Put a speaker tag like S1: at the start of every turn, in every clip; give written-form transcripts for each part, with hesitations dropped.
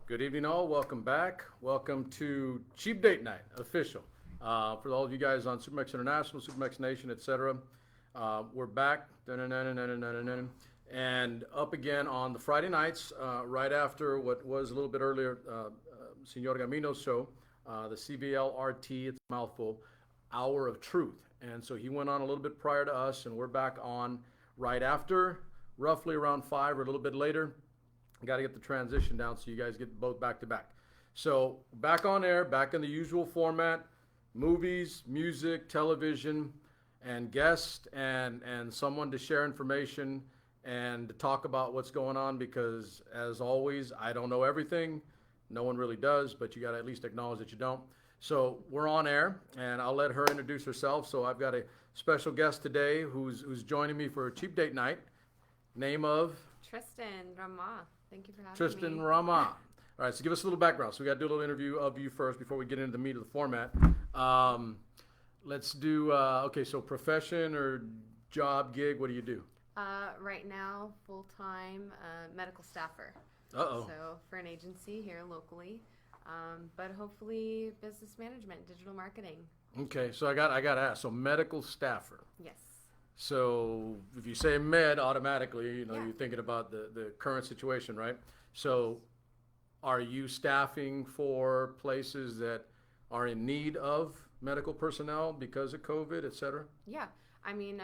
S1: Good evening, all. Welcome back. Welcome to Cheap Date Night official. For all of you guys on SuperMex International, SuperMex Nation, etc., we're back. And up again on the Friday nights, right after what was a little bit earlier, Senor Gamino's show, the CBLRT, it's a mouthful, Hour of Truth. And so he went on a little bit prior to us, and we're back on right after, roughly around 5 or a little bit later. Got to get the transition down so you guys get both back to back. So back on air, back in the usual format, movies, music, television, and guests, and someone to share information and to talk about what's going on, because as always, I don't know everything. No one really does, but you got to at least acknowledge that you don't. So we're on air, and I'll let her introduce herself. So I've got a special guest today who's joining me for a Cheap Date Night. Name of?
S2: Tristen Rama. Thank you for having me.
S1: Tristen Rama. All right, so give us a little background. So we got to do a little interview of you first before we get into the meat of the format. Let's do, okay, so profession or job, gig, what do you do?
S2: Right now, full-time medical staffer.
S1: Uh-oh.
S2: So for an agency here locally, but hopefully business management, digital marketing.
S1: Okay, so I got to ask, so medical staffer.
S2: Yes.
S1: So if you say med, automatically,
S2: Yeah.
S1: you're thinking about the current situation, right? So are you staffing for places that are in need of medical personnel because of COVID, et cetera?
S2: Yeah. I mean,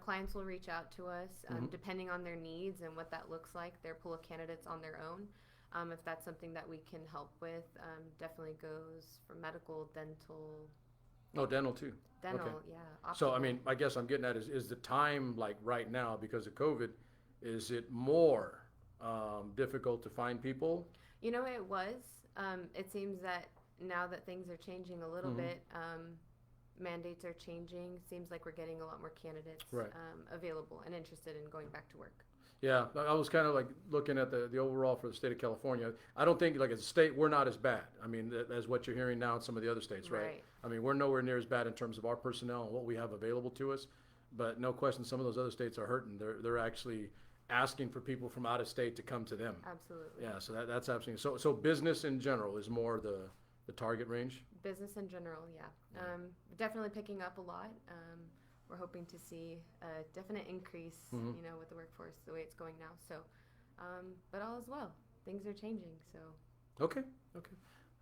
S2: clients will reach out to us depending on their needs and what that looks like, their pool of candidates on their own. If that's something that we can help with, definitely goes for medical, dental.
S1: Oh, dental too.
S2: Dental,
S1: Okay.
S2: yeah.
S1: So, I
S2: optical.
S1: mean, I guess I'm getting at is the time, like right now, because of COVID, is it more difficult to find people?
S2: You know, it was. It seems that now that things are changing a little bit, mandates are changing. Seems like we're getting a lot more candidates
S1: Right.
S2: Available and interested in going back to work.
S1: Yeah, I was kind of like looking at the overall for the state of California. I don't think, like as a state, we're not as bad. I mean, as what you're hearing now in some of the other states, right?
S2: Right.
S1: I mean, we're nowhere near as bad in terms of our personnel and what we have available to us. But no question, some of those other states are hurting. They're actually asking for people from out of state to come to them.
S2: Absolutely.
S1: Yeah, so that's absolutely so business in general is more the target range.
S2: Business in general, yeah. Definitely picking up a lot. We're hoping to see a definite increase, with the workforce the way it's going now. So, but all is well. Things are changing. So.
S1: Okay.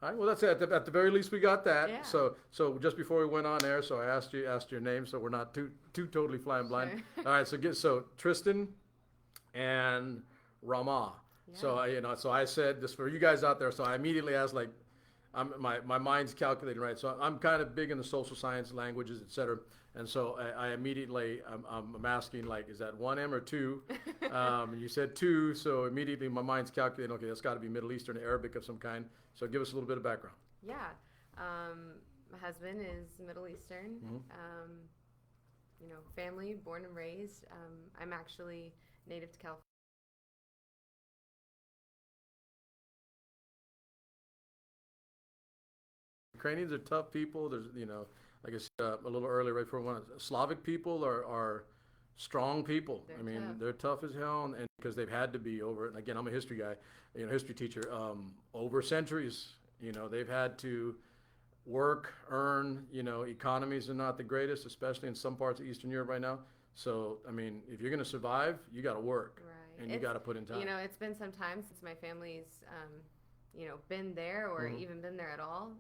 S1: All right. Well, that's it. At the very least, we got that.
S2: Yeah.
S1: So just before we went on air, so I asked your name, so we're not too totally flying blind.
S2: Sure.
S1: All right. So Tristen and Rama.
S2: Yeah.
S1: So I said this for you guys out there. So I immediately asked, like, my mind's calculating, right? So I'm kind of big in the social science, languages, et cetera. And so I immediately, I'm asking, like, is that one M or two? You said two, so immediately my mind's calculating, okay, that's got to be Middle Eastern, Arabic of some kind. So give us a little bit of background.
S2: Yeah. My husband is Middle Eastern. Family, born and raised. I'm actually native to California.
S1: Ukrainians are tough people. There's, like I said a little earlier, right before one, Slavic people are strong people.
S2: They're
S1: I mean,
S2: tough.
S1: they're tough as hell, and because they've had to be over, and again, I'm a history guy, history teacher, over centuries, they've had to work, earn, economies are not the greatest, especially in some parts of Eastern Europe right now. So, I mean, if you're going to survive, you got to work.
S2: Right.
S1: And you got to put in time.
S2: It's been some time since my family's, been there or even been there at all.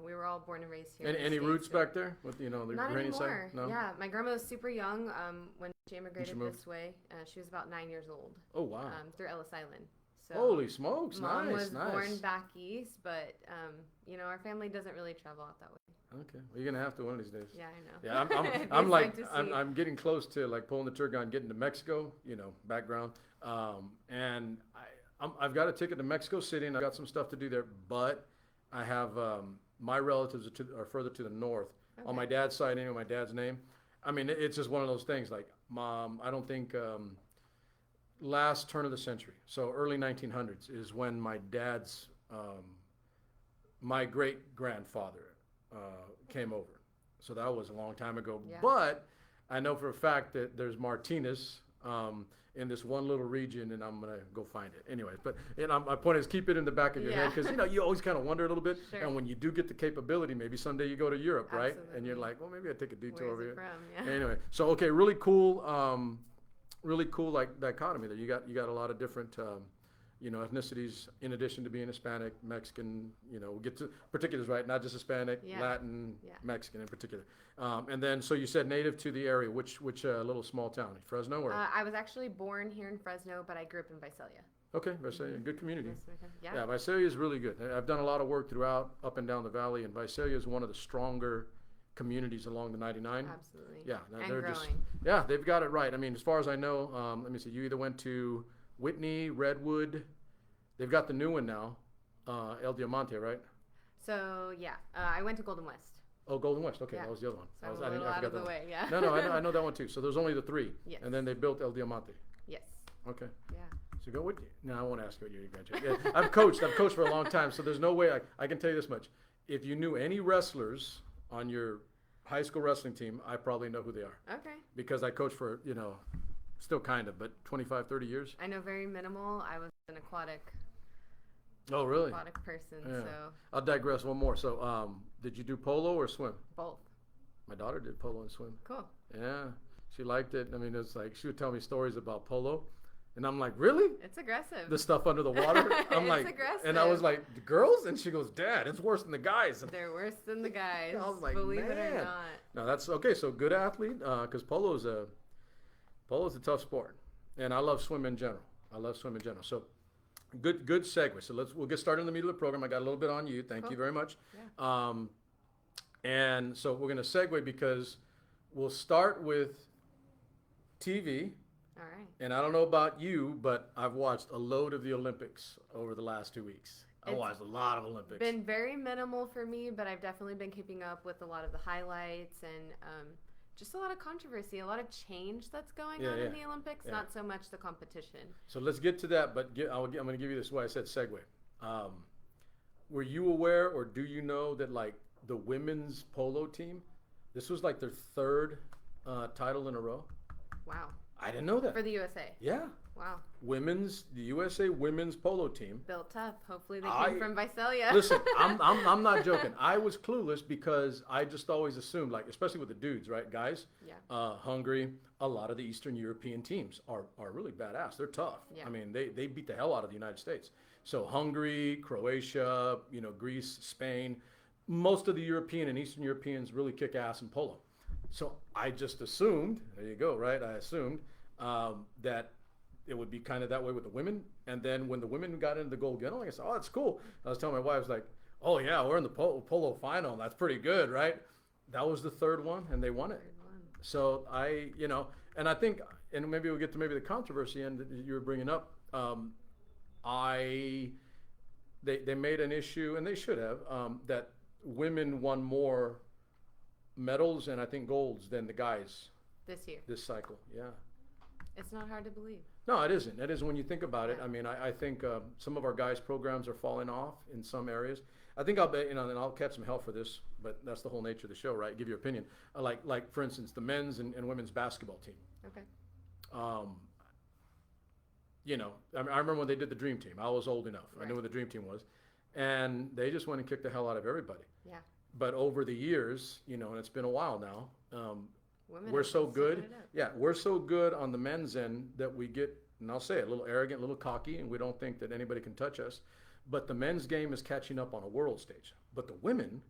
S2: We were all born and raised here.
S1: Any roots back there with, the
S2: Not
S1: Ukrainian
S2: anymore.
S1: side? No?
S2: Yeah, my grandma was super young when she immigrated
S1: moved?
S2: this way. She was about 9 years old.
S1: Oh, wow.
S2: Through Ellis Island. So
S1: Holy smokes.
S2: Mom
S1: Nice,
S2: was
S1: nice.
S2: born back east, but our family doesn't really travel out that way.
S1: Okay, well, you're gonna have to one of these days.
S2: Yeah, I know.
S1: Yeah, I'm like I'm getting close to like pulling the trigger on getting to Mexico. Background, and I've got a ticket to Mexico City, and I've got some stuff to do there. But I have my relatives are further to the north on
S2: Okay.
S1: my dad's side, anyway, my dad's name. I mean, it's just one of those things. Like, Mom, I don't think last turn of the century, so early 1900s is when my dad's my great grandfather came over. So that was a long time ago.
S2: Yeah.
S1: But I know for a fact that there's Martinez in this one little region, and I'm gonna go find it. Anyways, but my point is keep it in the back of your head, because you always kind of wonder a little bit.
S2: Sure.
S1: And when you do get the capability, maybe someday you go to Europe, right?
S2: Absolutely.
S1: And you're like, well, maybe I take a detour over
S2: Where's it
S1: here.
S2: from? Yeah.
S1: Anyway, so okay, really cool, like dichotomy there. You got a lot of different. Ethnicities in addition to being Hispanic, Mexican, we'll get to particulars, right? Not just Hispanic, Latin, Mexican in particular. And then, so you said native to the area, which little small town, Fresno or?
S2: I was actually born here in Fresno, but I grew up in Visalia.
S1: Okay, Visalia, good community.
S2: Yeah.
S1: Visalia is really good. I've done a lot of work throughout, up and down the valley, and Visalia is one of the stronger communities along the 99.
S2: Absolutely.
S1: Yeah,
S2: and
S1: they're
S2: growing.
S1: they've got it right. I mean, as far as I know, let me see, you either went to Whitney, Redwood. They've got the new one now, El Diamante, right?
S2: So I went to Golden West.
S1: Oh, Golden West. Okay, that was the other one.
S2: So I'm a little out of the way. Yeah.
S1: No, I know that one too. So there's only the three.
S2: Yes.
S1: And then they built El Diamante.
S2: Yes.
S1: Okay.
S2: Yeah.
S1: So go with. No, I won't ask you what year you graduated. Yeah, I've coached for a long time, so there's no way I can tell you this much. If you knew any wrestlers on your high school wrestling team, I probably know who they are.
S2: Okay.
S1: Because I coached for still kind of, but 25, 30 years.
S2: I know very minimal. I was an aquatic.
S1: Oh, really?
S2: Aquatic person.
S1: Yeah.
S2: So.
S1: I'll digress one more. So, did you do polo or swim?
S2: Both.
S1: My daughter did polo and swim.
S2: Cool.
S1: Yeah, she liked it. I mean, it's like she would tell me stories about polo, and I'm like, really?
S2: It's aggressive.
S1: The stuff under the water. I'm
S2: It's
S1: like,
S2: aggressive.
S1: and I was like, the girls, and she goes, Dad, it's worse than the guys. And
S2: They're worse than the guys.
S1: I was like,
S2: believe it
S1: man.
S2: or not.
S1: No, that's okay. So good athlete, because polo's a tough sport, and I love swim in general. So. Good segue. So we'll get started in the middle of the program. I got a little bit on you. Thank you very much.
S2: Yeah.
S1: And so we're going to segue because we'll start with TV.
S2: All right.
S1: And I don't know about you, but I've watched a load of the Olympics over the last 2 weeks. I watched a lot of Olympics.
S2: Been very minimal for me, but I've definitely been keeping up with a lot of the highlights and just a lot of controversy, a lot of change that's going on in the Olympics, not so much the competition. So
S1: let's get to that, but I'm going to give you this, why I said segue. Were you aware, or do you know that like the women's polo team, this was like their third title in a row?
S2: Wow.
S1: I didn't know that.
S2: For the USA?
S1: Yeah.
S2: Wow.
S1: The USA women's polo team.
S2: Built tough. Hopefully they came from Visalia.
S1: Listen, I'm not joking. I was clueless because I just always assumed, like, especially with the dudes, right, guys?
S2: Yeah.
S1: Hungary, a lot of the Eastern European teams are really badass. They're tough.
S2: Yeah.
S1: I mean, they beat the hell out of the United States. So Hungary, Croatia, Greece, Spain, most of the European and Eastern Europeans really kick ass in polo. So I just assumed, there you go, right? I assumed that it would be kind of that way with the women. And then when the women got into the gold medal, I said, oh, that's cool. I was telling my wife, I was like, oh, yeah, we're in the polo final. That's pretty good, right? That was the third one, and they won it. So and I think, and maybe we'll get to maybe the controversy end that you were bringing up. They made an issue, and they should have, that women won more medals and I think golds than the guys this cycle. Yeah.
S2: It's not hard to believe.
S1: No, it isn't. It isn't when you think about it. I mean, I think some of our guys' programs are falling off in some areas. I think and I'll catch some hell for this, but that's the whole nature of the show, right? Give your opinion. Like for instance, the men's and women's basketball team.
S2: Okay.
S1: I remember when they did the Dream Team. I was old enough.
S2: Right.
S1: I knew what the Dream Team was. And they just went and kicked the hell out of everybody.
S2: Yeah.
S1: But over the years, and it's been a while now,
S2: Women
S1: we're so good. Yeah, we're so good on the men's end that we get, and I'll say it, a little arrogant, a little cocky, and we don't think that anybody can touch us. But the men's game is catching up on a world stage. But the women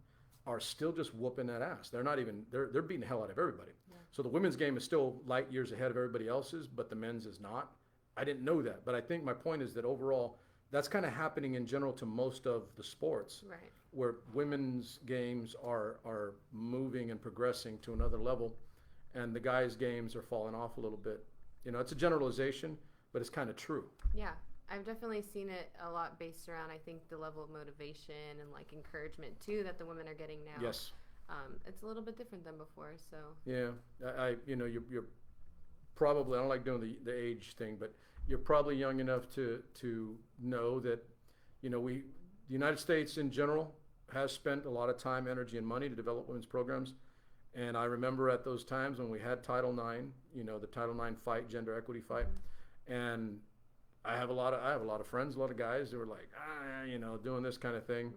S1: are still just whooping that ass. They're not even, they're beating the hell out of everybody. Yeah. So the women's game is still light years ahead of everybody else's, but the men's is not. I didn't know that. But I think my point is that overall, that's kind of happening in general to most of the sports.
S2: Right.
S1: Where women's games are moving and progressing to another level, and the guys' games are falling off a little bit. It's a generalization, but it's kind of true.
S2: Yeah, I've definitely seen it a lot based around, I think, the level of motivation and like encouragement too that the women are getting now.
S1: Yes.
S2: It's a little bit different than before. So.
S1: Yeah, you're probably, I don't like doing the age thing, but you're probably young enough to know that, the United States in general has spent a lot of time, energy, and money to develop women's programs. And I remember at those times when we had Title IX, the Title IX fight, gender equity fight, and I have a lot of friends, a lot of guys who were like, doing this kind of thing,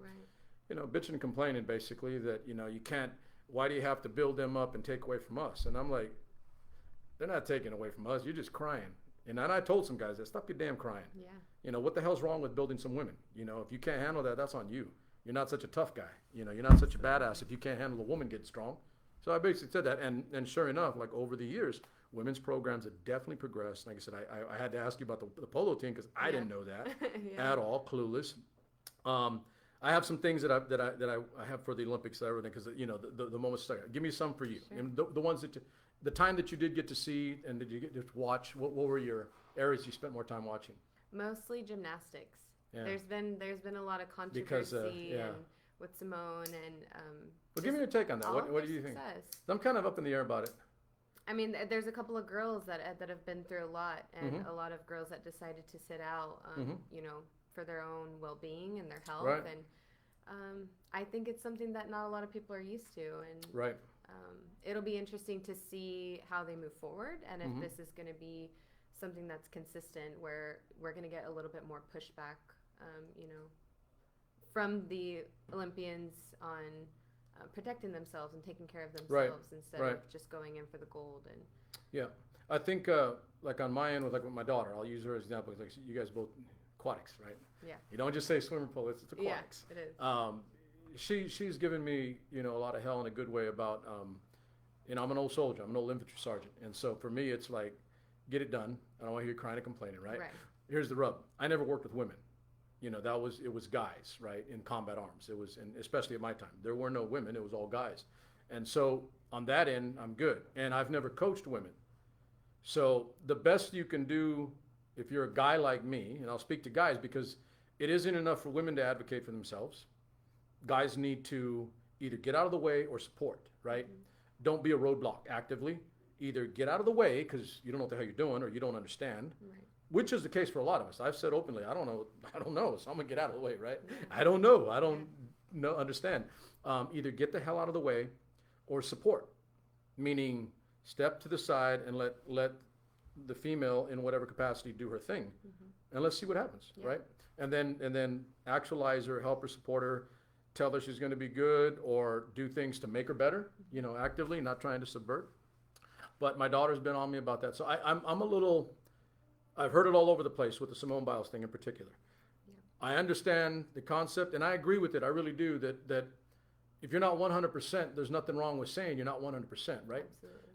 S1: bitching and complaining basically that, you can't, why do you have to build them up and take away from us? And I'm like, they're not taking away from us. You're just crying. And I told some guys that, stop your damn crying.
S2: Yeah.
S1: What the hell's wrong with building some women? If you can't handle that, that's on you. You're not such a tough guy. You're not such a badass if you can't handle a woman getting strong. So I basically said that. And sure enough, like over the years, women's programs have definitely progressed. Like I said, I had to ask you about the polo team because I didn't know that at all, clueless. I have some things that I have for the Olympics and everything because the moments stuck. Give me some for you.
S2: Sure.
S1: And the ones the time that you did get to see and did you get to watch, what were your areas you spent more time watching?
S2: Mostly gymnastics.
S1: Yeah.
S2: There's been a lot of controversy
S1: Because,
S2: and with Simone and
S1: well, give me your take on that. What do you think? I'm kind of up in the air about it.
S2: I mean, there's a couple of girls that have been through a lot, and a lot of girls that decided to sit out, for their own well-being and their health.
S1: Right.
S2: And I think it's something that not a lot of people are used to, and
S1: right.
S2: It'll be interesting to see how they move forward, and if this is going to be something that's consistent, where we're going to get a little bit more pushback, from the Olympians on protecting themselves and taking care of themselves instead of just going in for the gold. And
S1: yeah, I think like on my end with my daughter, I'll use her as an example. Like you guys both aquatics, right?
S2: Yeah.
S1: You don't just say swimmer polo; it's aquatics.
S2: Yeah, it is.
S1: She's given me a lot of hell in a good way about I'm an old soldier. I'm an old infantry sergeant, and so for me it's like get it done. I don't want to hear you crying and complaining, right? Here's the rub. I never worked with women. It was guys, right, in combat arms. It was, and especially at my time, there were no women. It was all guys. And so on that end, I'm good. And I've never coached women. So the best you can do if you're a guy like me, and I'll speak to guys because it isn't enough for women to advocate for themselves. Guys need to either get out of the way or support, right? Don't be a roadblock actively. Either get out of the way because you don't know what the hell you're doing or you don't understand. Which is the case for a lot of us. I've said openly, I don't know, so I'm gonna get out of the way, right? I don't know, understand. Either get the hell out of the way or support, meaning step to the side and let the female in whatever capacity do her thing, and let's see what happens, right? And then actualize her, help her, support her, tell her she's gonna be good or do things to make her better, actively, not trying to subvert. But my daughter's been on me about that, so I'm a little. I've heard it all over the place with the Simone Biles thing in particular. I understand the concept, and I agree with it. I really do. That if you're not 100%, there's nothing wrong with saying you're not 100%, right?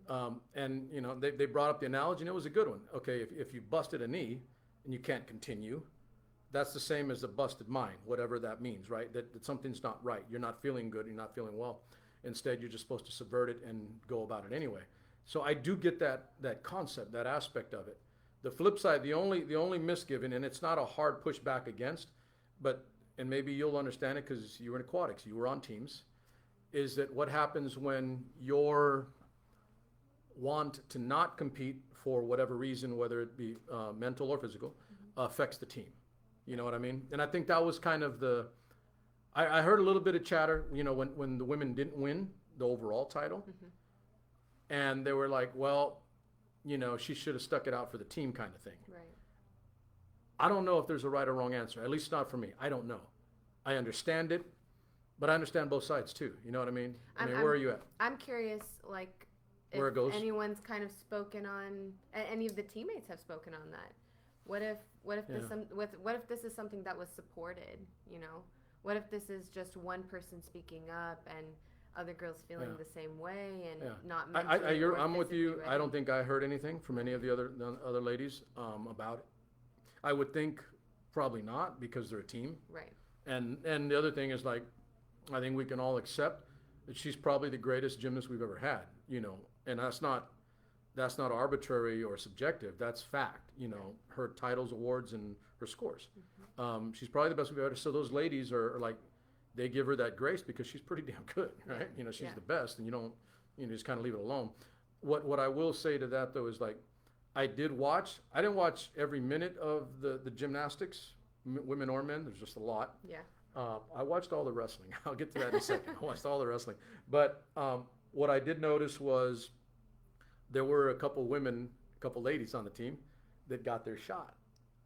S2: Absolutely.
S1: And they brought up the analogy, and it was a good one. Okay, if you busted a knee and you can't continue, that's the same as a busted mind, whatever that means, right? That something's not right. You're not feeling good. You're not feeling well. Instead, you're just supposed to subvert it and go about it anyway. So I do get that concept, that aspect of it. The flip side, the only misgiving, and it's not a hard pushback against, and maybe you'll understand it because you were in aquatics, you were on teams, is that what happens when your want to not compete for whatever reason, whether it be mental or physical, affects the team. You know what I mean? And I think that was kind of I heard a little bit of chatter, when the women didn't win the overall title, and they were like, well, she should have stuck it out for the team kind of thing.
S2: Right.
S1: I don't know if there's a right or wrong answer, at least not for me. I don't know. I understand it, but I understand both sides too. You know what I mean? Where are you at?
S2: I'm curious, like,
S1: where it goes?
S2: Anyone's kind of spoken on, any of the teammates have spoken on that. What if this is something that was supported, What if this is just one person speaking up and other girls feeling the same way and not mentally or
S1: I'm with you.
S2: ready?
S1: I don't think I heard anything from any of the other ladies about it. I would think probably not because they're a team.
S2: Right.
S1: And the other thing is, like, I think we can all accept that she's probably the greatest gymnast we've ever had, and that's not arbitrary or subjective. That's fact, her titles, awards, and her scores. She's probably the best we've ever had. So those ladies are like, they give her that grace because she's pretty damn good, right? She's the best, and you don't, just kind of leave it alone. What I will say to that though is, like, I didn't watch every minute of the gymnastics, women or men. There's just a lot.
S2: Yeah.
S1: I watched all the wrestling. I'll get to that in a second. I watched all the wrestling, but what I did notice was there were a couple women, a couple ladies on the team that got their shot.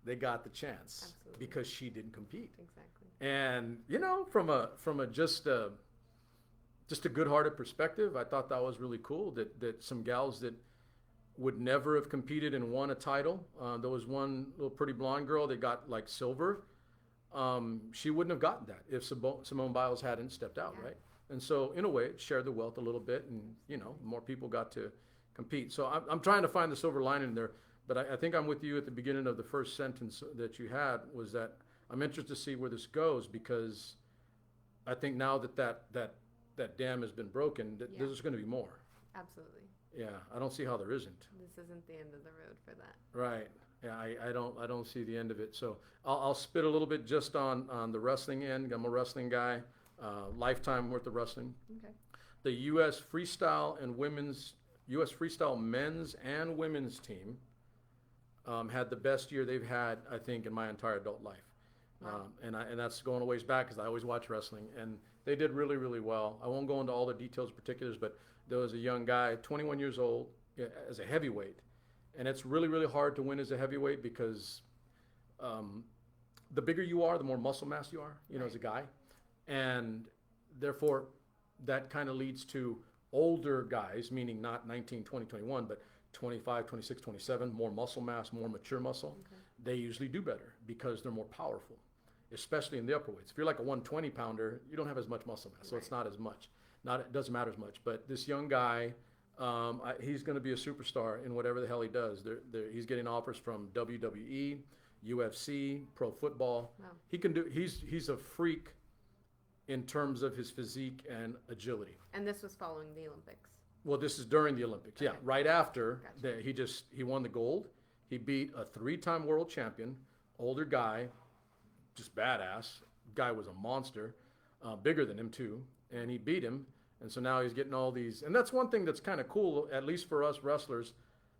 S1: They got the chance
S2: Absolutely.
S1: because she didn't compete.
S2: Exactly.
S1: And from a just a good-hearted perspective, I thought that was really cool that some gals that would never have competed and won a title. There was one little pretty blonde girl that got like silver. She wouldn't have gotten that if Simone Biles hadn't stepped out,
S2: Yeah.
S1: right? And so, in a way, it shared the wealth a little bit, and more people got to compete. So I'm trying to find the silver lining there, but I think I'm with you at the beginning of the first sentence that you had was that I'm interested to see where this goes because I think now that dam has been broken,
S2: Yeah.
S1: there's going to be more.
S2: Absolutely.
S1: Yeah, I don't see how there isn't.
S2: This isn't the end of the road for that.
S1: Right. Yeah, I don't see the end of it. So I'll spit a little bit just on the wrestling end. I'm a wrestling guy, lifetime worth of wrestling.
S2: Okay.
S1: The U.S. Freestyle men's and women's team had the best year they've had, I think, in my entire adult life.
S2: Wow.
S1: And that's going a ways back because I always watch wrestling, and they did really, really well. I won't go into all the details, particulars, but there was a young guy, 21 years old, as a heavyweight, and it's really, really hard to win as a heavyweight because the bigger you are, the more muscle mass you are, as a guy, and therefore that kind of leads to older guys, meaning not 19, 20, 21, but 25, 26, 27, more muscle mass, more mature muscle.
S2: Okay.
S1: They usually do better because they're more powerful, especially in the upper weights. If you're like a 120 pounder, you don't have as much muscle mass, so it's not as much. It doesn't matter as much. But this young guy, he's going to be a superstar in whatever the hell he does. He's getting offers from WWE, UFC, pro football.
S2: Wow.
S1: He can do. He's a freak in terms of his physique and agility.
S2: And this was following the Olympics.
S1: Well, this is during the Olympics. Yeah,
S2: Okay.
S1: right after
S2: Gotcha.
S1: he won the gold. He beat a 3-time world champion, older guy, just badass. Guy was a monster, bigger than him too, and he beat him. And so now he's getting all these. And that's one thing that's kind of cool, at least for us wrestlers,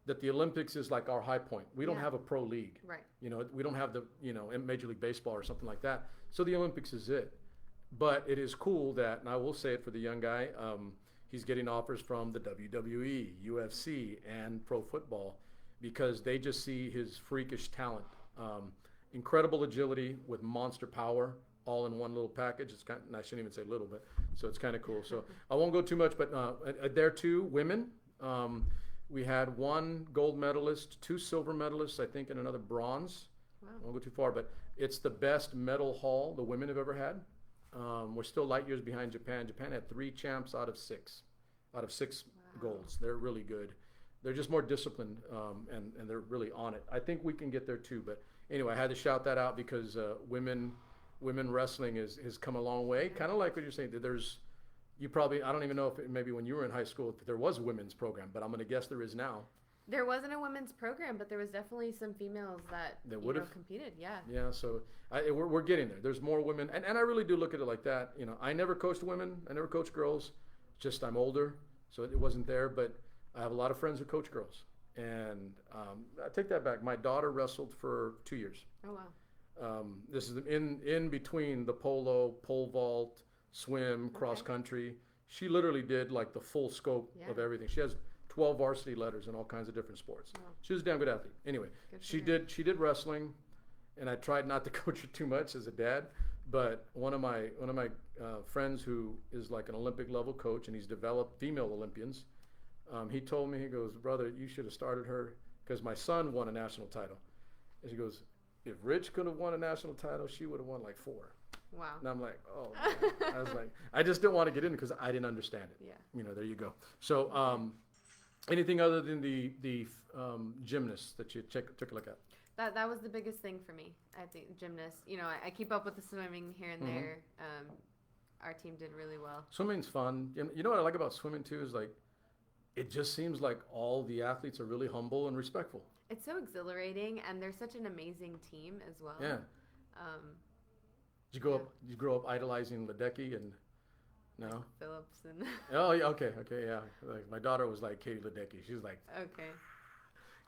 S1: that the Olympics is like our high point. We don't
S2: Yeah.
S1: have a pro league.
S2: Right.
S1: We don't have the in Major League Baseball or something like that. So the Olympics is it. But it is cool that, and I will say it for the young guy, he's getting offers from the WWE, UFC, and pro football because they just see his freakish talent. Incredible agility with monster power all in one little package. It's kind of, I shouldn't even say little, but so it's kind of cool. So I won't go too much, but there too, women. We had one gold medalist, 2 silver medalists, I think, and another bronze.
S2: Wow.
S1: I won't go too far, but it's the best medal haul the women have ever had. We're still light years behind Japan. Japan had 3 champs out of 6
S2: Wow.
S1: golds. They're really good. They're just more disciplined, and they're really on it. I think we can get there too. But anyway, I had to shout that out because women wrestling has come a long way. Kind of like what you're saying. I don't even know if maybe when you were in high school if there was a women's program, but I'm going to guess there is now.
S2: There wasn't a women's program, but there was definitely some females that competed. Yeah.
S1: Yeah, so we're getting there. There's more women, and I really do look at it like that. I never coached women. I never coached girls. Just I'm older, so it wasn't there. But I have a lot of friends who coach girls, and I take that back. My daughter wrestled for 2 years.
S2: Oh wow.
S1: This is in between the pole vault, swim, cross country. She literally did like the full scope of everything. She has 12 varsity letters in all kinds of different sports.
S2: Wow.
S1: She was a damn good athlete. Anyway, she did wrestling, and I tried not to coach her too much as a dad. But one of my friends who is like an Olympic level coach, and he's developed female Olympians. He told me, he goes, brother, you should have started her because my son won a national title. And he goes, if Rich could have won a national title, she would have won like 4.
S2: Wow.
S1: And I'm like, oh, man. I was like, I just didn't want to get in because I didn't understand it.
S2: Yeah.
S1: There you go. So, anything other than the gymnasts that you took a look at?
S2: That was the biggest thing for me. I think gymnasts. I keep up with the swimming here and there. Our team did really well.
S1: Swimming's fun. You know what I like about swimming too is like, it just seems like all the athletes are really humble and respectful.
S2: It's so exhilarating, and they're such an amazing team as well.
S1: Yeah. Did you grow up idolizing Ledecky and no?
S2: Phillips and.
S1: Oh, yeah, okay, yeah. Like my daughter was like Katie Ledecky. She was like.
S2: Okay.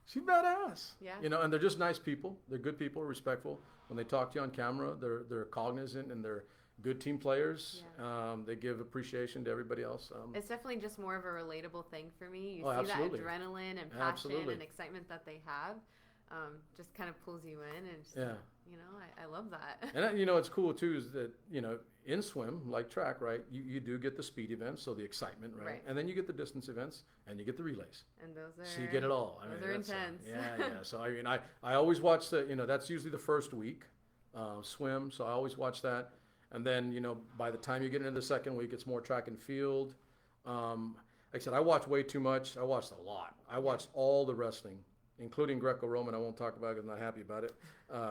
S1: she's badass.
S2: Yeah.
S1: You know, and they're just nice people. They're good people, respectful. When they talk to you on camera, they're cognizant and they're good team players.
S2: Yeah.
S1: They give appreciation to everybody else.
S2: It's definitely just more of a relatable thing for me. You
S1: Oh,
S2: see
S1: absolutely.
S2: that adrenaline and passion
S1: Absolutely.
S2: and excitement that they have. Just kind of pulls you in, and just,
S1: Yeah.
S2: you know, I love that.
S1: And you know, it's cool too is that, you know, in swim, like track, right, you do get the speed events, so the excitement, right?
S2: Right.
S1: And then you get the distance events and you get the relays.
S2: And those are,
S1: So you get it all.
S2: those are
S1: that's,
S2: intense.
S1: yeah. So I mean, I always watch the, you know, that's usually the first week, swim. So I always watch that. And then, you know, by the time you get into the second week, it's more track and field. Like I said, I watch way too much. I watched a lot. I watched all the wrestling, including Greco-Roman. I won't talk about it because I'm not happy about it.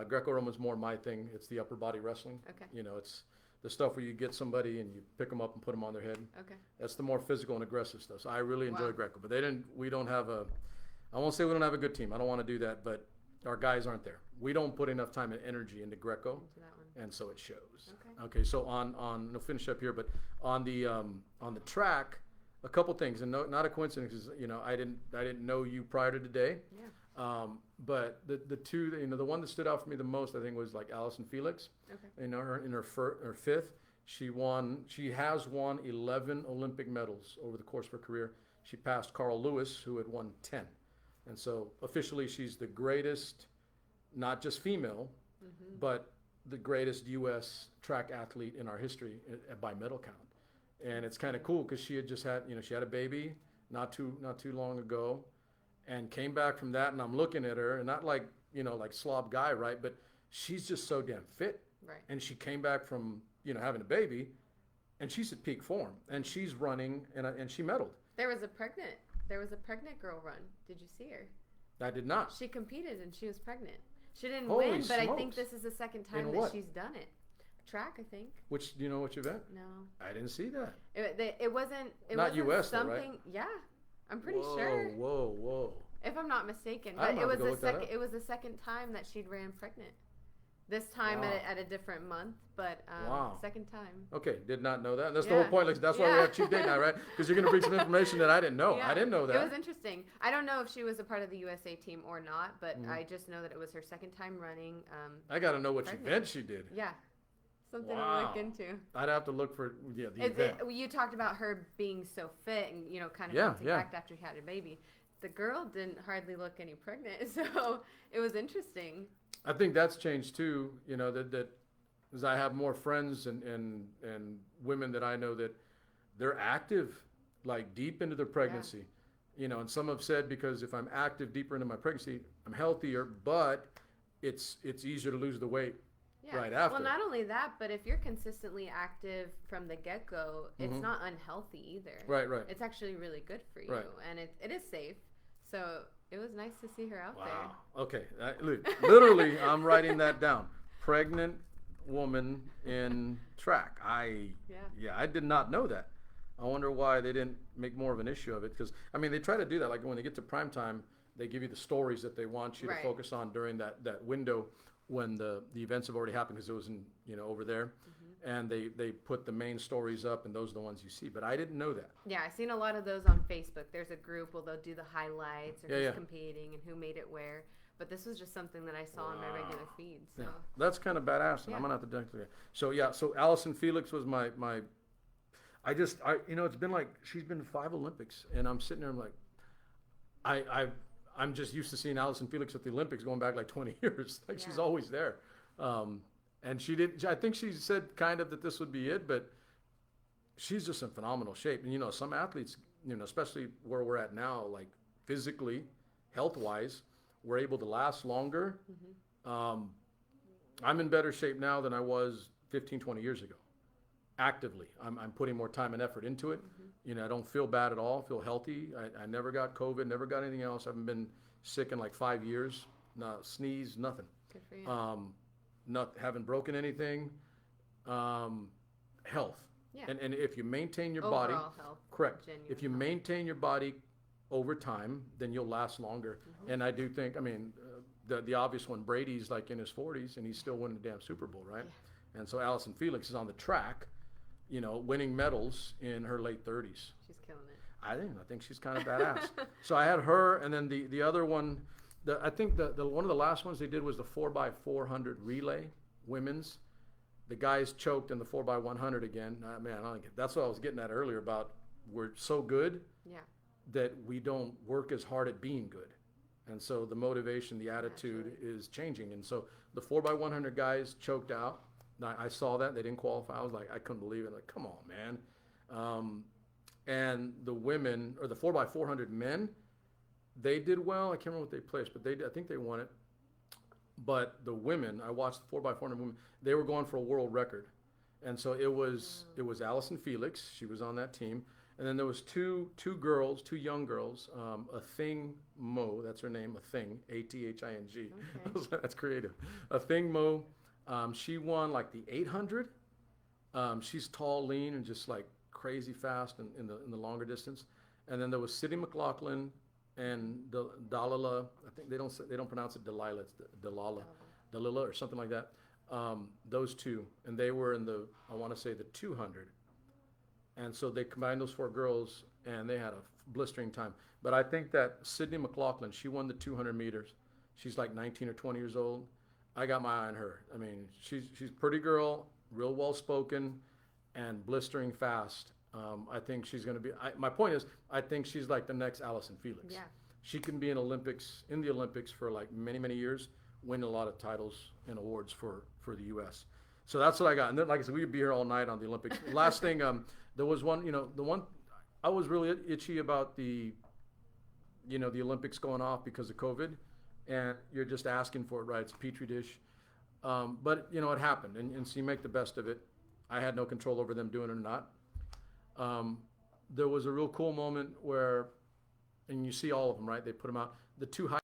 S1: Greco-Roman's more my thing. It's the upper body wrestling.
S2: Okay.
S1: You know, it's the stuff where you get somebody and you pick them up and put them on their head.
S2: Okay.
S1: That's the more physical and aggressive stuff. So I really enjoy
S2: Wow.
S1: Greco. But we don't have I won't say we don't have a good team. I don't want to do that, but our guys aren't there. We don't put enough time and energy into Greco,
S2: Into that one.
S1: and so it shows.
S2: Okay.
S1: Okay, so I'll finish up here, but on the track, a couple things, and not a coincidence, 'cause, you know, I didn't know you prior to today.
S2: Yeah.
S1: But the two, you know, the one that stood out for me the most, I think, was like Allison Felix.
S2: Okay.
S1: You know, her fifth, she has won 11 Olympic medals over the course of her career. She passed Carl Lewis, who had won 10. And so officially she's the greatest, not just female, but the greatest U.S. track athlete in our history by medal count. And it's kind of cool because she had just had, you know, she had a baby not too long ago, and came back from that. And I'm looking at her, and not like, you know, like slob guy, right? But she's just so damn fit.
S2: Right.
S1: And she came back from, you know, having a baby, and she's at peak form, and she's running, and she medaled.
S2: There was a pregnant girl run. Did you see her?
S1: I did not.
S2: She competed and she was pregnant. She didn't
S1: Holy
S2: win, but I think
S1: smokes.
S2: this is the second time
S1: In
S2: that
S1: what?
S2: she's done it. Track, I think.
S1: Which, do you know which event?
S2: No.
S1: I didn't see that.
S2: It wasn't. It
S1: Not
S2: wasn't
S1: US though,
S2: something.
S1: right?
S2: Yeah, I'm pretty
S1: Whoa,
S2: sure.
S1: Whoa.
S2: If I'm not mistaken,
S1: I'm
S2: but
S1: gonna
S2: it
S1: have
S2: was
S1: to go
S2: the
S1: look that
S2: second.
S1: up.
S2: It was the second time that she'd ran pregnant. This time
S1: Wow.
S2: at a different month, but
S1: Wow.
S2: second time.
S1: Okay, did not know that. That's the
S2: Yeah.
S1: whole point. Like, that's why we
S2: Yeah.
S1: have cheap date night, right? Because you're going to bring some information that I didn't know.
S2: Yeah.
S1: I didn't know that.
S2: It was interesting. I don't know if she was a part of the USA team or not, but I just know that it was her second time running.
S1: I got to know which
S2: pregnant.
S1: event she did.
S2: Yeah, something
S1: Wow.
S2: to look into.
S1: I'd have to look for the event.
S2: You talked about her being so fit and, you know, kind of
S1: Yeah,
S2: bouncing
S1: yeah.
S2: back after she had a baby. The girl didn't hardly look any pregnant, so it was interesting.
S1: I think that's changed too. You know, that as I have more friends and women that I know that they're active, like deep into their pregnancy. You know, and some have said because if I'm active deeper into my pregnancy, I'm healthier, but it's easier to lose the weight
S2: Yeah.
S1: right after.
S2: Well, not only that, but if you're consistently active from the get-go, it's not unhealthy either.
S1: Right.
S2: It's actually really good for you,
S1: Right.
S2: and it is safe. So it was nice to see her out
S1: Wow. Okay. Literally, I'm writing that down. Pregnant woman in track. I did not know that. I wonder why they didn't make more of an issue of it. Because, I mean, they try to do that. Like when they get to prime time, they give you the stories that they want you
S2: Right.
S1: to focus on during that window when the events have already happened because it was in, you know, over there. And they put the main stories up, and those are the ones you see. But I didn't know that.
S2: Yeah, I've seen a lot of those on Facebook. There's a group where they'll do the highlights or who's competing and who made it where. But this was just something that I saw on my regular feed. So
S1: Yeah. That's kind of badass, and I'm gonna have to definitely. So Allison Felix was my. You know, it's been like she's been to 5 Olympics, and I'm sitting there, I'm like, I'm just used to seeing Allison Felix at the Olympics going back like 20 years. Like she's always there. And I think she said kind of that this would be it, but she's just in phenomenal shape. And, you know, some athletes, you know, especially where we're at now, like physically, health-wise, we're able to last longer. I'm in better shape now than I was 15, 20 years ago. Actively, I'm putting more time and effort into it. You know, I don't feel bad at all. I feel healthy. I never got COVID, never got anything else. I haven't been sick in like 5 years. No sneeze, nothing.
S2: good for you.
S1: Haven't broken anything. Health.
S2: Yeah.
S1: And if you maintain your
S2: Overall
S1: body,
S2: health.
S1: correct.
S2: Genuine
S1: If you
S2: health.
S1: maintain your body over time, then you'll last longer. And I do think, I mean, the obvious one, Brady's like in his 40s and he's still winning the damn Super Bowl, right? And so Allison Felix is on the track, you know, winning medals in her late 30s.
S2: She's killing it.
S1: I think she's kind of badass. So I had her, and then the other one I think the one of the last ones they did was the 4x400 relay, women's. The guys choked in the 4x100 again. Man, that's what I was getting at earlier about we're so good that we don't work as hard at being good. And so the motivation, the attitude is changing. And so the 4x100 guys choked out. I saw that. They didn't qualify. I was like, I couldn't believe it. Like, come on, man. And the women, or the 4x400 men, they did well. I can't remember what they placed, but I think they won it. But the women, I watched the 4x400 women, they were going for a world record. And so it was Allison Felix. She was on that team. And then there was two young girls, Athing Mo, that's her name, Athing, Athing. Okay. That's creative. Athing Mo, she won like the 800. She's tall, lean, and just like crazy fast in the longer distance. And then there was Sydney McLaughlin and Dalila. I think they don't pronounce it Delilah, it's Dalila or something like that. Those two, and they were in I want to say the 200. And so they combined those four girls, and they had a blistering time. But I think that Sydney McLaughlin, she won the 200 meters. She's like 19 or 20 years old. I got my eye on her. I mean, she's a pretty girl, real well-spoken, and blistering fast. I think she's going to be. My point is, I think she's like the next Allison Felix. Yeah. She can be in the Olympics for like many, many years, win a lot of titles and awards for the U.S. So that's what I got. And then, like I said, we could be here all night on the Olympics. Last thing, there was one, the one I was really itchy about the Olympics going off because of COVID, and you're just asking for it, right? It's a petri dish. But, it happened, and so you make the best of it. I had no control over them doing it or not. There was a real cool moment where, and you see all of them, right? They put them out. The two high.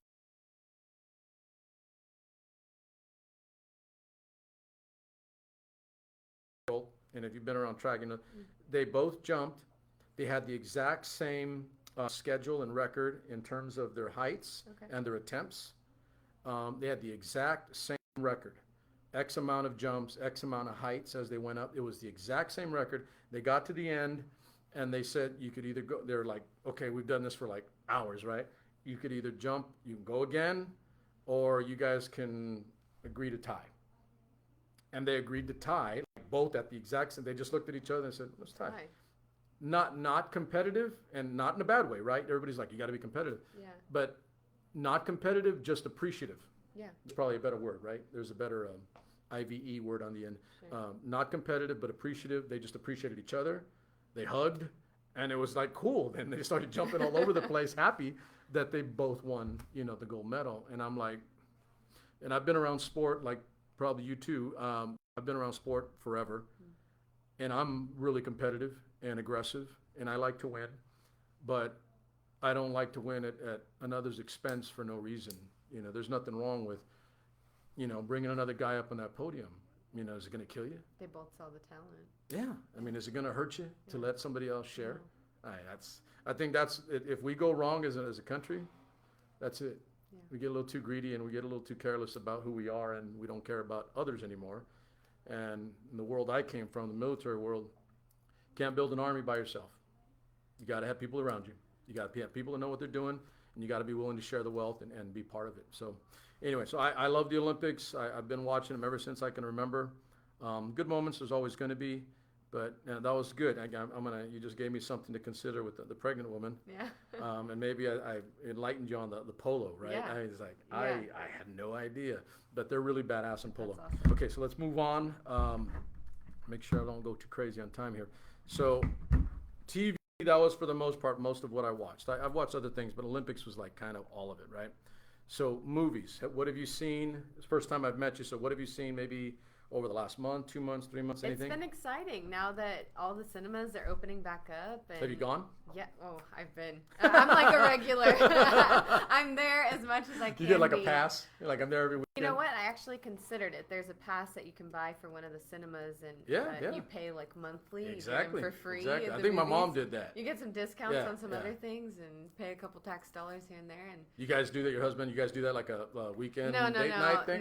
S1: And if you've been around track, they both jumped. They had the exact same schedule and record in terms of their heights and their attempts. They had the exact same record. X amount of jumps, X amount of heights as they went up. It was the exact same record. They got to the end, and they said you could either go. They're like, okay, we've done this for like hours, right? You could either jump, you can go again, or you guys can agree to tie. And they agreed to tie, both at the exact same. They just looked at each other and said, let's tie. Not competitive, and not in a bad way, right? Everybody's like, you got to be competitive. Yeah. But not competitive, just appreciative. Yeah. It's probably a better word, right? There's a better IVE word on the end. Sure. Not competitive, but appreciative. They just appreciated each other. They hugged, and it was like cool. And they started jumping all over the place, happy that they both won, the gold medal. And I'm like, and I've been around sport, like probably you too. I've been around sport forever, and I'm really competitive and aggressive, and I like to win, but I don't like to win at another's expense for no reason. There's nothing wrong with, bringing another guy up on that podium. Is it going to kill you?
S2: They both saw the talent.
S1: Yeah. I mean, is it going to hurt you to let somebody else share? I think that's, if we go wrong as a country, that's it. Yeah. We get a little too greedy, and we get a little too careless about who we are, and we don't care about others anymore. And in the world I came from, the military world, can't build an army by yourself. You got to have people around you. You got to have people that know what they're doing, and you got to be willing to share the wealth and be part of it. So anyway, so I love the Olympics. I've been watching them ever since I can remember. Good moments, there's always going to be, but that was good. You just gave me something to consider with the pregnant woman. Yeah. And maybe I enlightened you on the polo, right? Yeah. I was like, yeah. I had no idea, but they're really badass in polo. That's awesome. Okay, so let's move on. Make sure I don't go too crazy on time here. So TV, that was for the most part, most of what I watched. I've watched other things, but Olympics was like kind of all of it, right? So movies, what have you seen? It's the first time I've met you, so what have you seen maybe over the last month, 2 months, 3 months, anything?
S2: It's been exciting now that all the cinemas are opening back up. And
S1: have you gone?
S2: Yeah. Oh, I've been. I'm like a regular. I'm there as much as I can.
S1: You get like a pass? You're like, I'm there every weekend?
S2: You know what? I actually considered it. There's a pass that you can buy for one of the cinemas, and you pay like monthly.
S1: Exactly.
S2: You get them for free.
S1: Exactly. I think my mom did that.
S2: You get some discounts on some other things and pay a couple tax dollars here and there. And
S1: you guys do that? Your husband? You guys do that like a weekend date night thing?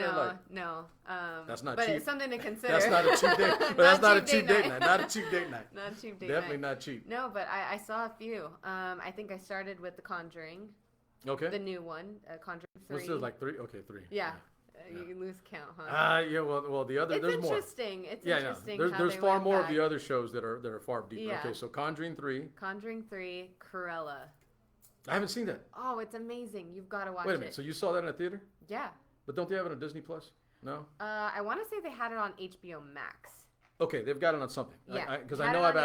S2: No.
S1: That's not
S2: but
S1: cheap.
S2: It's something to consider.
S1: That's not a cheap date. But that's not a cheap date night. Not a cheap date night.
S2: Not a cheap date
S1: Definitely
S2: night.
S1: not cheap.
S2: No, but I saw a few. I think I started with The Conjuring.
S1: Okay.
S2: The new one, Conjuring 3.
S1: What's this, like three? Okay, three.
S2: Yeah.
S1: Yeah.
S2: You lose count, huh?
S1: Yeah. Well, the other
S2: It's
S1: there's more.
S2: interesting. It's
S1: Yeah,
S2: interesting.
S1: There's
S2: how
S1: there's
S2: they
S1: far
S2: went
S1: more
S2: back.
S1: of the other shows that are far deeper.
S2: Yeah.
S1: Okay, so Conjuring 3.
S2: Conjuring 3, Cruella.
S1: I haven't seen that.
S2: Oh, it's amazing. You've got to watch it.
S1: Wait a minute. So you saw that in a theater?
S2: Yeah.
S1: But don't they have it on Disney Plus? No.
S2: I want to say they had it on HBO Max.
S1: Okay, they've got it on something.
S2: Yeah.
S1: Because
S2: Had
S1: I know
S2: it on
S1: I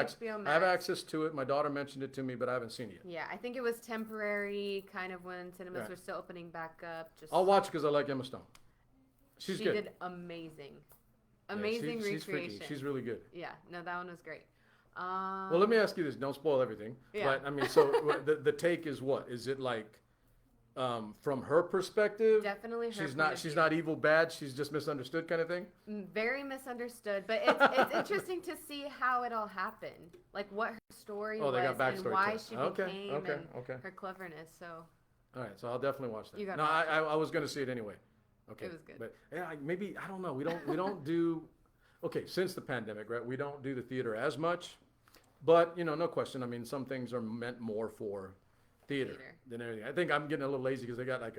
S1: have
S2: HBO
S1: access to it. My daughter mentioned it to me, but I haven't seen it yet.
S2: Yeah, I think it was temporary, kind of when cinemas
S1: Right.
S2: were still opening back up. Just
S1: I'll watch it because I like Emma Stone. She's
S2: she
S1: good.
S2: did amazing,
S1: Yeah,
S2: amazing
S1: she's
S2: recreation.
S1: freaky. She's really good.
S2: Yeah, no, that one was great.
S1: Well, let me ask you this. Don't spoil everything.
S2: Yeah.
S1: But, I mean, so the take is what? Is it like from her perspective?
S2: Definitely her.
S1: She's
S2: point
S1: not
S2: of
S1: she's
S2: view.
S1: not evil bad. She's just misunderstood kind of thing?
S2: Very misunderstood, but it's interesting to see how it all happened, like what her story
S1: Oh, they
S2: was
S1: got
S2: and
S1: backstory
S2: why
S1: to it.
S2: she
S1: Okay,
S2: became
S1: okay,
S2: and
S1: okay.
S2: her cleverness. So
S1: All right, so I'll definitely watch that.
S2: You gotta
S1: No,
S2: watch
S1: I was going to see it anyway. Okay.
S2: It was good.
S1: But yeah, maybe I don't know. We don't do. Okay, since the pandemic, right? We don't do the theater as much, but no question. I mean, some things are meant more for theater than anything. I think I'm getting a little lazy because they got like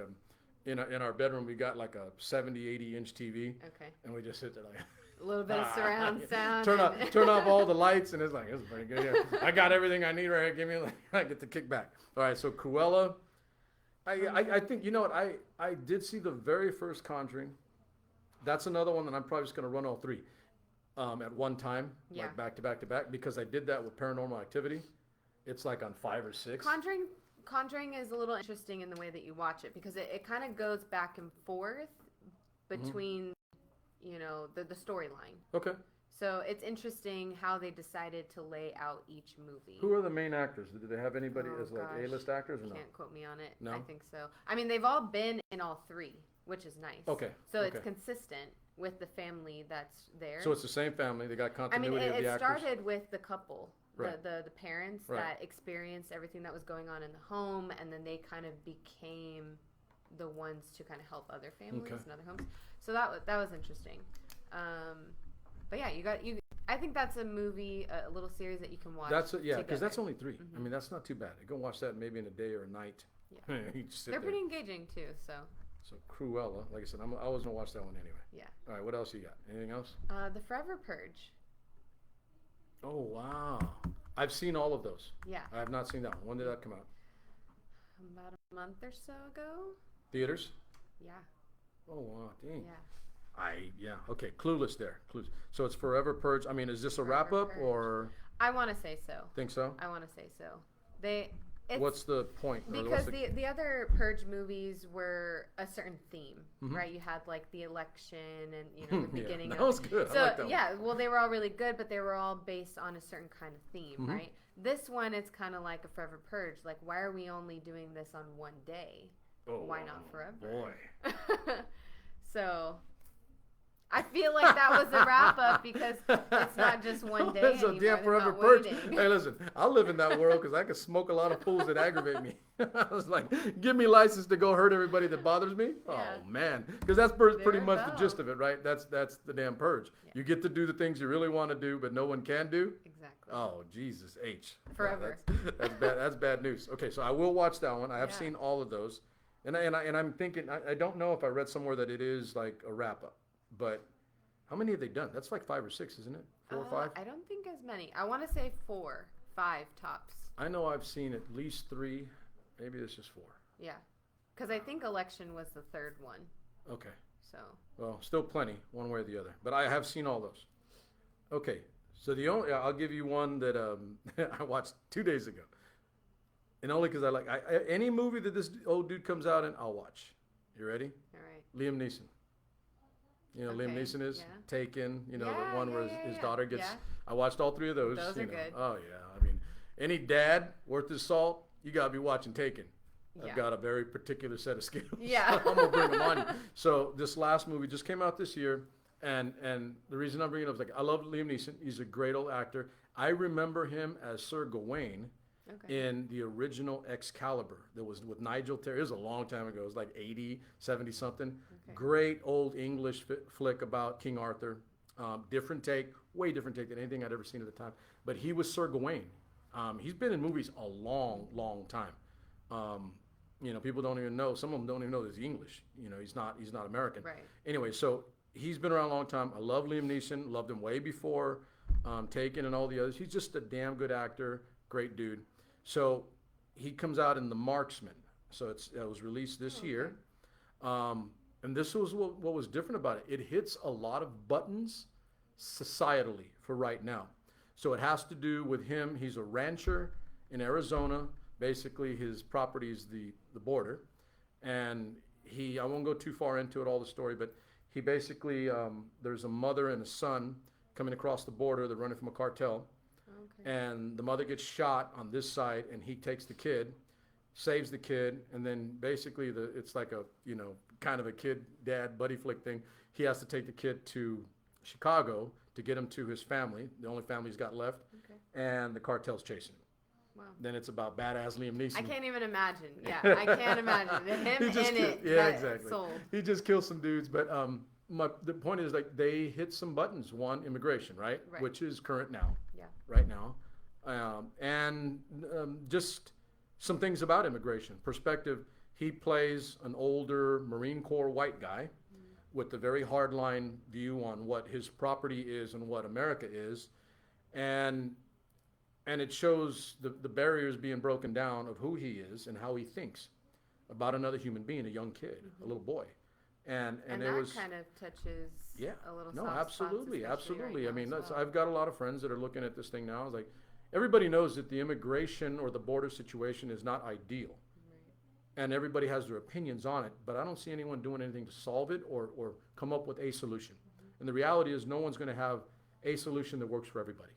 S1: in our bedroom we got like a 70, 80-inch TV,
S2: okay,
S1: and we just sit there like.
S2: a little bit of surround sound.
S1: Turn off all the lights, and it's like this is pretty good. Yeah. I got everything I need right here. Give me I get the kickback. All right, so Cruella. I think you know what I did see the very first Conjuring. That's another one that I'm probably just going to run all three at one time,
S2: Yeah.
S1: like back to back to back, because I did that with Paranormal Activity. It's like on 5 or 6.
S2: Conjuring is a little interesting in the way that you watch it because it kind of goes back and forth between the storyline.
S1: Okay.
S2: So it's interesting how they decided to lay out each movie.
S1: Who are the main actors? Did they have anybody
S2: Oh,
S1: as like
S2: gosh.
S1: A-list actors or no?
S2: Can't quote me on it.
S1: No?
S2: I think so. I mean, they've all been in all 3, which is nice.
S1: Okay.
S2: So
S1: okay.
S2: it's consistent with the family that's there.
S1: So it's the same family. They got
S2: I mean,
S1: continuity of
S2: it
S1: the actors.
S2: started with the couple,
S1: Right.
S2: the parents
S1: Right.
S2: that experienced everything that was going on in the home, and then they kind of became the ones to kind of help other families
S1: Okay.
S2: and other homes. So that was interesting. But yeah, I think that's a movie, a little series that you can watch.
S1: That's because
S2: together.
S1: that's only 3. I mean, that's not too bad. You go watch that maybe in a day or a night.
S2: Yeah.
S1: You just sit
S2: They're
S1: there.
S2: pretty engaging too. So
S1: Cruella, like I said, I was gonna watch that one anyway.
S2: yeah.
S1: All right, what else you got? Anything else?
S2: The Forever Purge.
S1: Oh wow, I've seen all of those.
S2: Yeah.
S1: I have not seen that one. When did that come out?
S2: About a month or so ago.
S1: Theaters?
S2: Yeah.
S1: Oh wow, dang.
S2: Yeah.
S1: Okay, Clueless there. Clueless. So it's Forever Purge. I mean, is this a
S2: Forever
S1: wrap up
S2: Purge.
S1: or
S2: I want to say so.
S1: think so?
S2: I want to say so. It's,
S1: What's the point? Or
S2: because
S1: what's
S2: the other Purge movies were a certain theme, right? You had like the election and the beginning.
S1: that was good.
S2: So
S1: I like that
S2: yeah, well they were all really good, but they were all based on a certain kind of theme, right? This one it's kind of like a Forever Purge. Like why are we only doing this on one day?
S1: Oh,
S2: Why not forever?
S1: Boy.
S2: So I feel like that was a wrap up because it's not just one day
S1: That's a
S2: anymore.
S1: damn
S2: They're
S1: Forever
S2: not
S1: Purge.
S2: waiting.
S1: Hey, listen, I'll live in that world because I can smoke a lot of fools that aggravate me. I was like, give me license to go hurt everybody that bothers me.
S2: Yeah.
S1: Oh man, because that's pretty
S2: There
S1: much
S2: you
S1: the
S2: go.
S1: gist of it, right? That's the damn purge.
S2: Yeah.
S1: You get to do the things you really want to do, but no one can do.
S2: Exactly.
S1: Oh Jesus H.
S2: Forever.
S1: That's bad. That's bad news. Okay, so I will watch that one. I have
S2: Yeah.
S1: seen all of those, and I'm thinking I don't know if I read somewhere that it is like a wrap up, but how many have they done? That's like 5 or 6, isn't it? 4 or 5?
S2: I don't think as many. I want to say 4, 5 tops.
S1: I know I've seen at least 3. Maybe it's just 4.
S2: Yeah, because I think election was the 3rd one.
S1: Okay.
S2: So
S1: Well, still plenty, one way or the other. But I have seen all those. Okay. So I'll give you one that I watched 2 days ago, and only because any movie that this old dude comes out in, I'll watch. You ready?
S2: all right.
S1: Liam Neeson. You know, Liam
S2: Okay,
S1: Neeson is
S2: yeah.
S1: Taken. You know,
S2: Yeah,
S1: the one where
S2: yeah,
S1: his
S2: yeah.
S1: daughter gets.
S2: Yeah.
S1: I watched all 3 of those.
S2: Those
S1: you
S2: are
S1: know.
S2: good.
S1: Oh yeah. I mean, any dad worth his salt, you gotta be watching Taken.
S2: Yeah.
S1: I've got a very particular set of skills.
S2: Yeah.
S1: I'm gonna bring them on you. So this last movie just came out this year, and the reason I'm bringing it up is like I love Liam Neeson. He's a great old actor. I remember him as Sir Gawain
S2: Okay.
S1: in the original Excalibur that was with Nigel Terry. It was a long time ago. It was like 80, 70 something.
S2: Okay.
S1: Great old English flick about King Arthur. Different take, way different take than anything I'd ever seen at the time. But he was Sir Gawain. He's been in movies a long, long time. You know, people don't even know. Some of them don't even know that he's English. You know, he's not American.
S2: Right.
S1: Anyway, so he's been around a long time. I love Liam Neeson. Loved him way before Taken and all the others. He's just a damn good actor. Great dude. So he comes out in The Marksman. So it was released this year. And this was what was different about it. It hits a lot of buttons societally for right now. So it has to do with him. He's a rancher in Arizona. Basically, his property is the border. And I won't go too far into it, all the story, but he basically, there's a mother and a son coming across the border. They're running from a cartel.
S2: Okay.
S1: And the mother gets shot on this side, and he takes the kid, saves the kid, and then basically it's like a, you know, kind of a kid-dad buddy flick thing. He has to take the kid to Chicago to get him to his family, the only family he's got left, and the cartel's chasing him.
S2: Wow.
S1: Then it's about badass Liam Neeson.
S2: I can't even imagine. Yeah, I can't imagine. Him in it.
S1: Yeah, exactly.
S2: Sold.
S1: He just kills some dudes, but the point is, like, they hit some buttons. One, immigration, right? Which is current now.
S2: Yeah.
S1: Right now. And just some things about immigration. Perspective, he plays an older Marine Corps white guy with a very hardline view on what his property is and what America is. And it shows the barriers being broken down of who he is and how he thinks about another human being, a young kid, a little boy. And
S2: it
S1: that
S2: was kind of touches a little
S1: no,
S2: soft
S1: absolutely,
S2: spots,
S1: absolutely.
S2: Right
S1: I mean,
S2: now as well.
S1: I've got a lot of friends that are looking at this thing now. It's like, everybody knows that the immigration or the border situation is not ideal. And everybody has their opinions on it, but I don't see anyone doing anything to solve it or come up with a solution. And the reality is, no one's going to have a solution that works for everybody.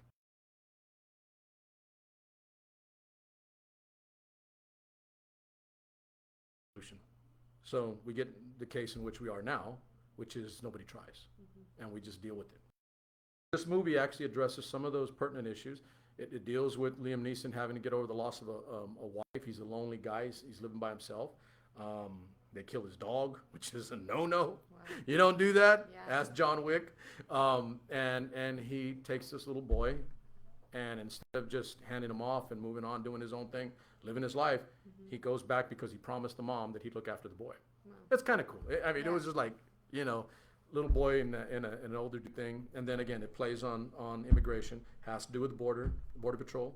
S1: So we get the case in which we are now, which is nobody tries, and we just deal with it. This movie actually addresses some of those pertinent issues. It deals with Liam Neeson having to get over the loss of a wife. He's a lonely guy. He's living by himself. They kill his dog, which is a no-no.
S2: Wow.
S1: You don't do that.
S2: Yeah.
S1: Ask John Wick. And he takes this little boy, and instead of just handing him off and moving on, doing his own thing, living his life, he goes back because he promised the mom that he'd look after the boy.
S2: Wow.
S1: It's kind of cool. I mean, it was just like, you know, little boy in an older thing. And then again, it plays on immigration, has to do with border patrol,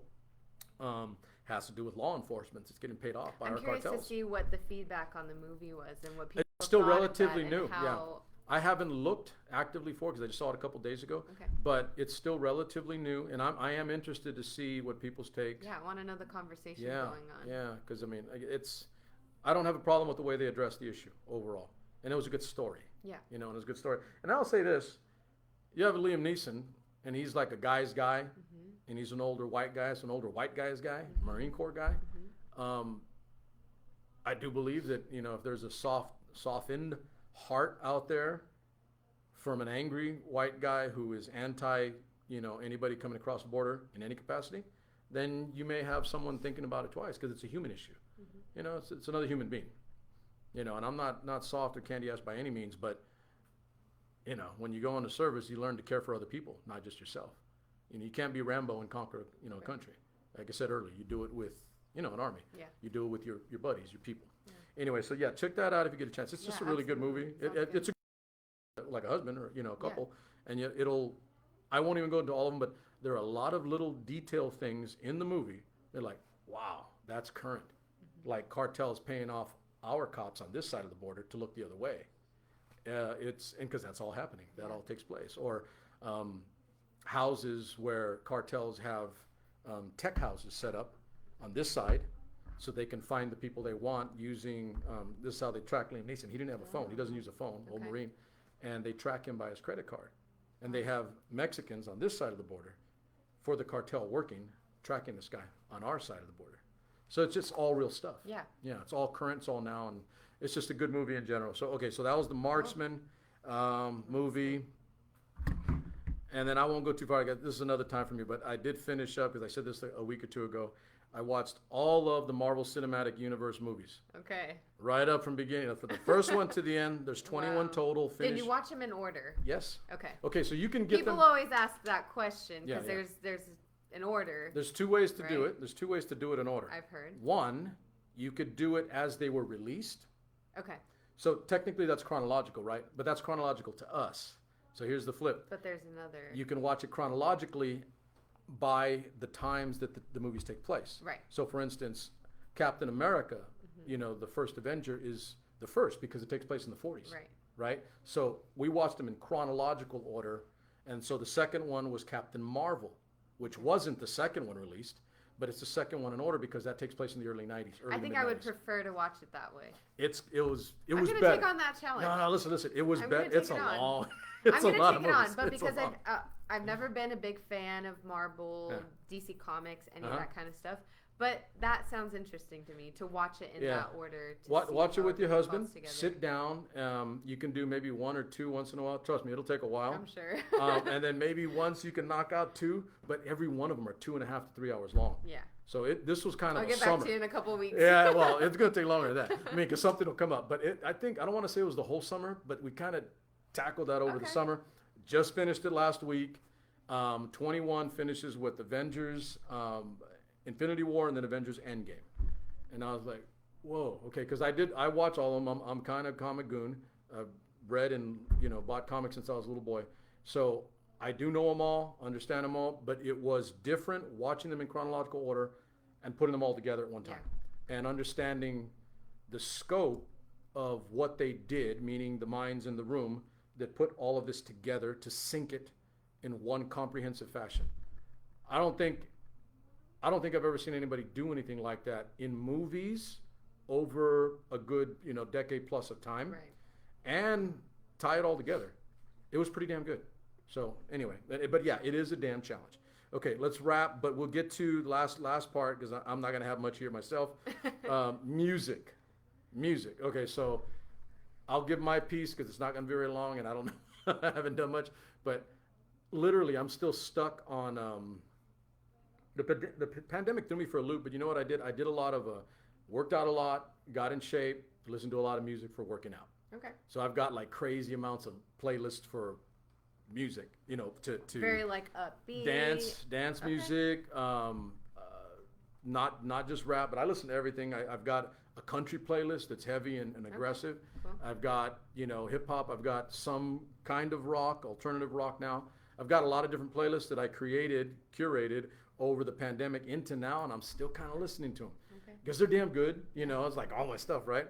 S1: has to do with law enforcement. It's getting paid off by our cartels.
S2: I'm curious to see what the feedback on the movie was and what people
S1: It's still
S2: thought of
S1: relatively
S2: that
S1: new.
S2: and how...
S1: I haven't looked actively for it because I just saw it a couple days ago.
S2: Okay.
S1: But it's still relatively new, and I am interested to see what people's take.
S2: Yeah, I want to know the conversation going on.
S1: Yeah, because I mean, I don't have a problem with the way they addressed the issue overall, and it was a good story.
S2: Yeah.
S1: You know, and it was a good story. And I'll say this: you have Liam Neeson, and he's like a guy's guy, and he's an older white guy, so an older white guy's guy, Marine Corps guy. I do believe that, you know, if there's a softened heart out there from an angry white guy who is anti, you know, anybody coming across the border in any capacity, then you may have someone thinking about it twice, because it's a human issue. You know, it's another human being. You know, and I'm not soft or candy-ass by any means, but, you know, when you go into service, you learn to care for other people, not just yourself. You know, you can't be Rambo and conquer, you know, a country. Like I said earlier, you do it with, you know, an army.
S2: Yeah.
S1: You do it with your buddies, your people. Anyway, so yeah, check that out if you get a chance. It's just a really good movie. It's like a husband or, you know, a couple, and yet I won't even go into all of them, but there are a lot of little detail things in the movie. They're like, wow, that's current. Like cartels paying off our cops on this side of the border to look the other way. And because that's all happening. That all takes place. Or houses where cartels have tech houses set up on this side, so they can find the people they want using, this is how they track Liam Neeson. He didn't have a phone. He doesn't use a phone, old Marine. And they track him by his credit card. And they have Mexicans on this side of the border for the cartel working, tracking this guy on our side of the border. So it's just all real stuff.
S2: Yeah.
S1: Yeah, it's all current, it's all now, and it's just a good movie in general. So, okay, so that was the Marksman movie. And then I won't go too far. This is another time for me, but I did finish up, because I said this a week or two ago. I watched all of the Marvel Cinematic Universe movies.
S2: Okay.
S1: Right up from beginning. From the first one to the end, there's 21 total. Finished.
S2: Did you watch them in order?
S1: Yes.
S2: Okay.
S1: Okay, so you can get
S2: People
S1: them.
S2: always ask that question because there's an order.
S1: There's two ways to do it. There's two ways to do it in order.
S2: I've heard.
S1: One, You could do it as they were released.
S2: Okay.
S1: So technically that's chronological, right? But that's chronological to us. So here's the flip.
S2: But there's another.
S1: You can watch it chronologically by the times that the movies take place.
S2: Right.
S1: So for instance, Captain America, the first Avenger is the first because it takes place in the 40s.
S2: Right.
S1: Right? So we watched them in chronological order. And so the second one was Captain Marvel, which wasn't the second one released, but it's the second one in order because that takes place in the early 90s.
S2: I think I would prefer to watch it that way.
S1: It was
S2: I'm
S1: better.
S2: gonna take on that challenge.
S1: No, listen. It was better. It's a long.
S2: I'm
S1: It's a
S2: gonna
S1: lot
S2: take
S1: of
S2: it on,
S1: movies.
S2: but
S1: It's a
S2: because
S1: lot.
S2: I've never been a big fan of Marvel, DC Comics, any of that kind of stuff. But that sounds interesting to me to watch it in that order.
S1: Watch it with your husband.
S2: Together.
S1: Sit down. You can do maybe one or two once in a while. Trust me, it'll take a while.
S2: I'm sure.
S1: And then maybe once you can knock out two, but every one of them are 2.5 to 3 hours long.
S2: Yeah.
S1: So this was kind of
S2: I'll get
S1: summer.
S2: back to you in a couple of weeks.
S1: Yeah, well, it's going to take longer than that. I mean, because something will come up. But I don't want to say it was the whole summer, but we kind of tackled that over the summer. Just finished it last week. 21 finishes with Avengers, Infinity War, and then Avengers Endgame. And I was like, whoa, okay, because I watch all of them. I'm kind of comic goon. I've read and, bought comics since I was a little boy. So I do know them all, understand them all, but it was different watching them in chronological order and putting them all together at one time. And understanding the scope of what they did, meaning the minds in the room that put all of this together to sync it in one comprehensive fashion. I don't think I've ever seen anybody do anything like that in movies over a good, decade plus of time.
S2: Right.
S1: And tie it all together. It was pretty damn good. So anyway, but yeah, it is a damn challenge. Okay, let's wrap, but we'll get to the last part because I'm not going to have much here myself. Music. Okay, so I'll give my piece because it's not going to be very long, and I don't know, I haven't done much, but literally I'm still stuck on the pandemic threw me for a loop. But you know what I did? I did a lot of worked out a lot, got in shape, listened to a lot of music for working out.
S2: Okay.
S1: So I've got like crazy amounts of playlists for music, to
S2: very like upbeat
S1: dance music, not just rap, but I listen to everything. I've got a country playlist that's heavy and aggressive.
S2: Cool.
S1: I've got hip hop. I've got some kind of rock, alternative rock now. I've got a lot of different playlists that I curated over the pandemic into now, and I'm still kind of listening to them because they're damn good. It's like all my stuff, right?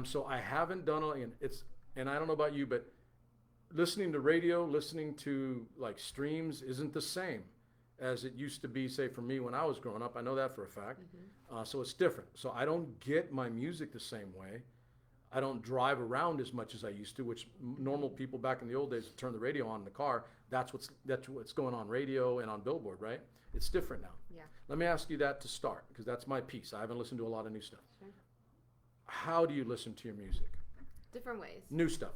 S1: So I haven't done and I don't know about you, but listening to radio, listening to like streams isn't the same as it used to be, say, for me when I was growing up. I know that for a fact. So it's different. So I don't get my music the same way. I don't drive around as much as I used to, which normal people back in the old days would turn the radio on in the car. That's what's going on radio and on Billboard, right? It's different now.
S2: Yeah.
S1: Let me ask you that to start, because that's my piece. I haven't listened to a lot of new stuff.
S2: Sure.
S1: How do you listen to your music?
S2: Different ways.
S1: New stuff.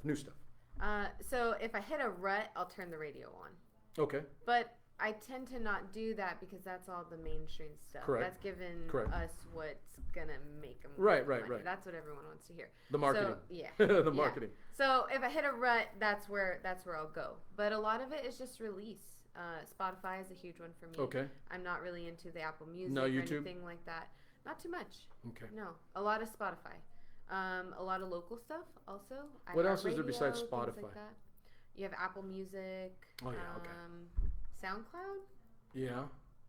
S2: So if I hit a rut, I'll turn the radio on.
S1: Okay.
S2: But I tend to not do that because that's all the mainstream stuff.
S1: Correct.
S2: That's given
S1: Correct.
S2: us what's gonna make them
S1: Right.
S2: That's what everyone wants to hear.
S1: The marketing.
S2: So, yeah.
S1: The marketing.
S2: So if I hit a rut, that's where I'll go. But a lot of it is just release. Spotify is a huge one for me.
S1: Okay.
S2: I'm not really into the Apple Music
S1: No,
S2: or
S1: YouTube?
S2: anything like that. Not too much.
S1: Okay.
S2: No, a lot of Spotify. A lot of local stuff also.
S1: What else is there
S2: iHeartRadio,
S1: besides
S2: things
S1: Spotify?
S2: Like that. You have Apple Music.
S1: Oh, yeah, okay.
S2: SoundCloud.
S1: Yeah.
S2: Is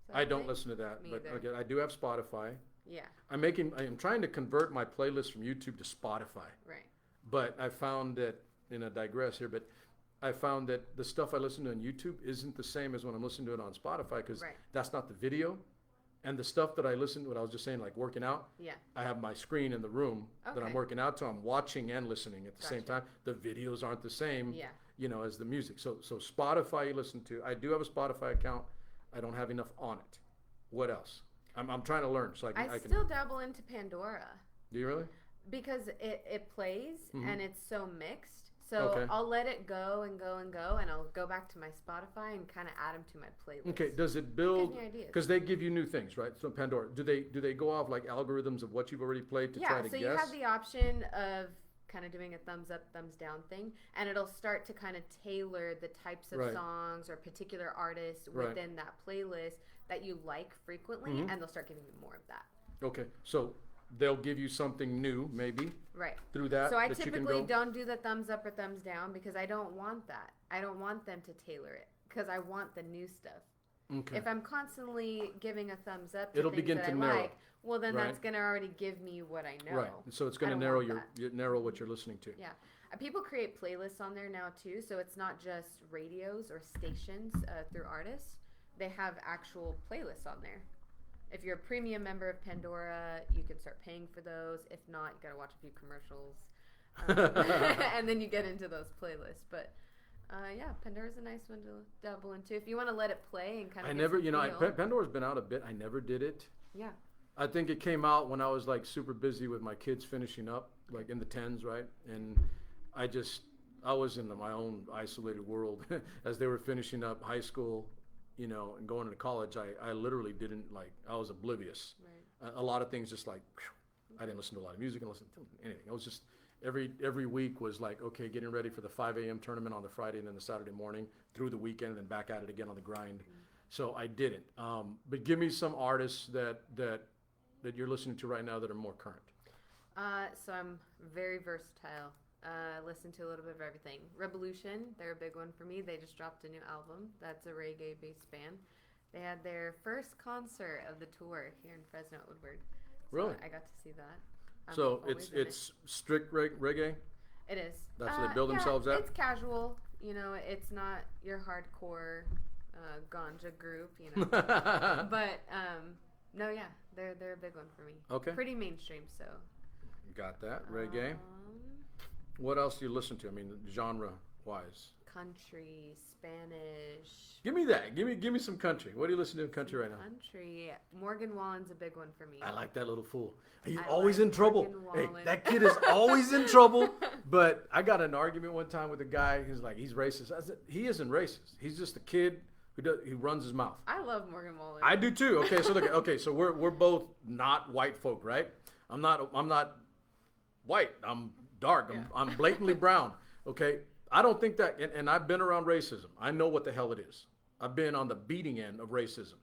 S2: that
S1: I
S2: a
S1: don't
S2: thing?
S1: listen to that,
S2: Me
S1: but
S2: either.
S1: okay, I do have Spotify.
S2: Yeah.
S1: I am trying to convert my playlist from YouTube to Spotify.
S2: Right.
S1: But I found that, I digress here, but I found that the stuff I listen to on YouTube isn't the same as when I'm listening to it on Spotify because that's not the video. And the stuff that I listen to, what I was just saying, like working out,
S2: Yeah.
S1: I have my screen in the room that I'm
S2: Okay.
S1: working out to. I'm watching and listening at the same time. The videos aren't the same,
S2: Yeah.
S1: as the music. So Spotify you listen to. I do have a Spotify account. I don't have enough on it. What else? I'm trying to learn so I can.
S2: still dabble into Pandora
S1: Do you really?
S2: because it plays and it's so mixed. So
S1: Okay.
S2: I'll let it go and go and go, and I'll go back to my Spotify and kind of add them to my playlist.
S1: Okay. Does it build?
S2: Gives me ideas.
S1: Because they give you new things, right? So Pandora, do they go off like algorithms of what you've already played to try to
S2: so
S1: guess?
S2: you have the option of kind of doing a thumbs up, thumbs down thing, and it'll start to kind of tailor the types of
S1: Right.
S2: songs or particular artists
S1: Right.
S2: within that playlist that you like frequently, and they'll start giving you more of that.
S1: Okay. So they'll give you something new, maybe
S2: Right.
S1: through that.
S2: So I
S1: that you can
S2: typically
S1: go.
S2: don't do the thumbs up or thumbs down because I don't want that. I don't want them to tailor it because I want the new stuff.
S1: Okay.
S2: If I'm constantly giving a thumbs up to
S1: It'll
S2: things
S1: begin
S2: that
S1: to
S2: I
S1: narrow.
S2: like, well then
S1: Right.
S2: that's going to already give me what I know.
S1: Right. So it's going
S2: I
S1: to
S2: don't
S1: narrow
S2: want that.
S1: narrow what you're listening to.
S2: Yeah. People create playlists on there now too, so it's not just radios or stations through artists. They have actual playlists on there. If you're a premium member of Pandora, you can start paying for those. If not, you gotta watch a few commercials, and then you get into those playlists. But yeah, Pandora's a nice one to dabble into if you want to let it play and kind of.
S1: I never, Pandora's been out a bit. I never did it.
S2: Yeah.
S1: I think it came out when I was like super busy with my kids finishing up, like in the 10s, right? And I was in my own isolated world as they were finishing up high school, and going into college. I literally didn't I was oblivious.
S2: Right.
S1: A lot of things just I didn't listen to a lot of music and listen to anything. I was just, every week was like, okay, getting ready for the 5 a.m. tournament on the Friday and then the Saturday morning through the weekend and then back at it again on the grind. So I didn't. But give me some artists that you're listening to right now that are more current.
S2: So I'm very versatile. Listen to a little bit of everything. Revolution, they're a big one for me. They just dropped a new album. That's a reggae-based band. They had their first concert of the tour here in Fresno at Woodward. So
S1: Really?
S2: I got to see that.
S1: So it's strict reggae?
S2: It is.
S1: That's what they build themselves at?
S2: It's casual. It's not your hardcore ganja group, But no, yeah, they're a big one for me.
S1: Okay.
S2: Pretty mainstream, so.
S1: Got that. Reggae. What else do you listen to? I mean, genre-wise.
S2: Country, Spanish.
S1: Give me that. Give me some country. What do you listen to in country right now?
S2: Country. Morgan Wallen's a big one for me.
S1: I like that little fool. He's
S2: I
S1: always
S2: like
S1: in trouble.
S2: Morgan
S1: Hey,
S2: Wallen.
S1: that kid is always in trouble. But I got in an argument one time with a guy who's like, he's racist. I said, he isn't racist. He's just a kid who runs his mouth.
S2: I love Morgan Wallen.
S1: I do too. Okay, so look. Okay, so we're both not white folk, right? I'm not white. I'm dark. I'm blatantly brown. Okay. I don't think that, and I've been around racism. I know what the hell it is. I've been on the beating end of racism.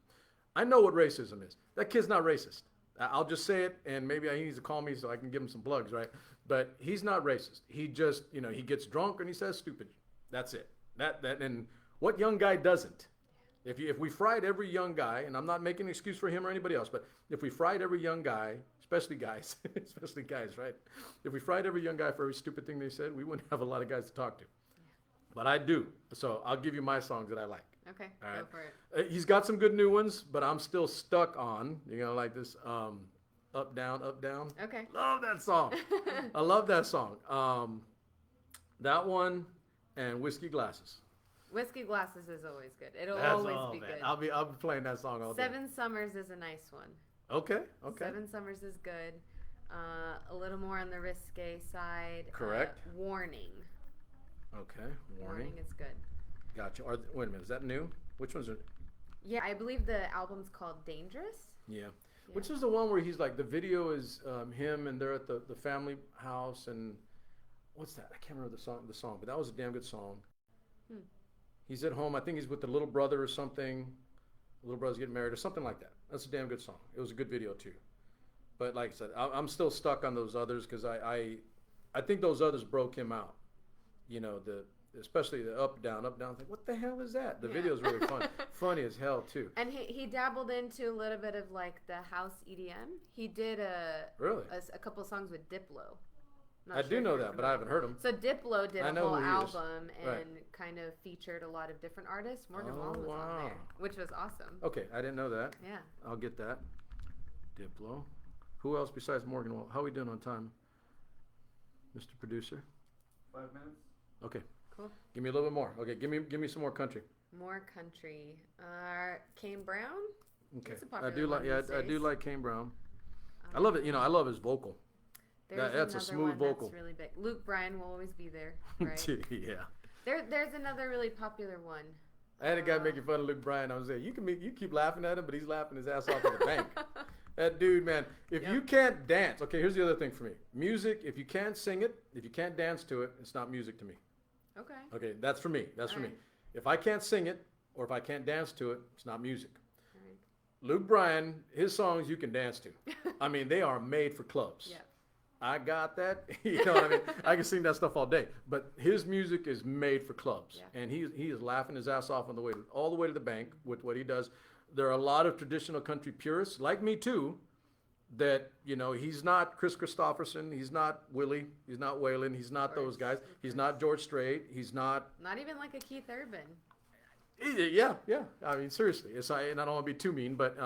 S1: I know what racism is. That kid's not racist. I'll just say it, and maybe he needs to call me so I can give him some plugs, right? But he's not racist. He just, he gets drunk and he says stupid. That's it. And what young guy doesn't? If we fried every young guy, and I'm not making an excuse for him or anybody else, but if we fried every young guy, especially guys, right? If we fried every young guy for every stupid thing they said, we wouldn't have a lot of guys to talk to. But I do. So I'll give you my songs that I like.
S2: Okay,
S1: All
S2: go
S1: right.
S2: for it.
S1: He's got some good new ones, but I'm still stuck on, like this Up, Down, Up, Down.
S2: Okay.
S1: Love that song. I love that song. That one and Whiskey Glasses.
S2: Whiskey Glasses is always good. It'll
S1: That's
S2: always
S1: all,
S2: be
S1: man.
S2: good.
S1: I'll be playing that song all day.
S2: Seven Summers is a nice one.
S1: Okay.
S2: Seven Summers is good. A little more on the risque side.
S1: Correct.
S2: Warning.
S1: Okay. Warning.
S2: Is good.
S1: Gotcha. Wait a minute. Is that new? Which one's it?
S2: Yeah, I believe the album's called Dangerous.
S1: Yeah. Which is the one where he's like, the video is him and they're at the family house and what's that? I can't remember the song, but that was a damn good song. He's at home. I think he's with the little brother or something. The little brother's getting married or something like that. That's a damn good song. It was a good video too. But like I said, I'm still stuck on those others because I think those others broke him out. Especially the Up Down. Like, what the hell is that? The video's really fun, funny as hell too.
S2: And he dabbled into a little bit of like the house EDM. He did a couple of songs with Diplo.
S1: I do know that, but I haven't heard him.
S2: So Diplo did a whole album and
S1: right.
S2: kind of featured a lot of different artists. Morgan Wallen was on there, which was awesome.
S1: Okay, I didn't know that.
S2: Yeah.
S1: I'll get that. Diplo. Who else besides Morgan Wallen? How are we doing on time, Mr. Producer?
S3: 5 minutes.
S1: Okay.
S2: Cool.
S1: Give me a little bit more. Okay, give me some more country.
S2: More country. Kane Brown.
S1: Okay.
S2: He's a popular
S1: I do like.
S2: one
S1: Yeah,
S2: these
S1: I do
S2: days.
S1: like Kane Brown. I love it. I love his vocal.
S2: There's
S1: That's a
S2: another
S1: smooth
S2: one
S1: vocal.
S2: That's really big. Luke Bryan will always be there, right?
S1: Yeah.
S2: There's another really popular one.
S1: I had a guy making fun of Luke Bryan. I was saying, you keep laughing at him, but he's laughing his ass off at the bank. That dude, man. If you can't dance, okay, here's the other thing for me. Music, if you can't sing it, if you can't dance to it, it's not music to me.
S2: Okay.
S1: Okay, that's for me. That's for me.
S2: Alright.
S1: If I can't sing it or if I can't dance to it, it's not music.
S2: Alright.
S1: Luke Bryan, his songs you can dance to. I mean, they are made for clubs.
S2: Yeah.
S1: I got that. You know what I mean? I can sing that stuff all day. But his music is made for clubs.
S2: Yeah.
S1: And he is laughing his ass off on the way all the way to the bank with what he does. There are a lot of traditional country purists, like me too, that, you know, he's not Chris Christopherson, he's not Willie, he's not Waylon, he's not those guys, he's not George Strait, he's not...
S2: Not even like a Keith Urban.
S1: Yeah. I mean, seriously, and I don't want to be too mean, but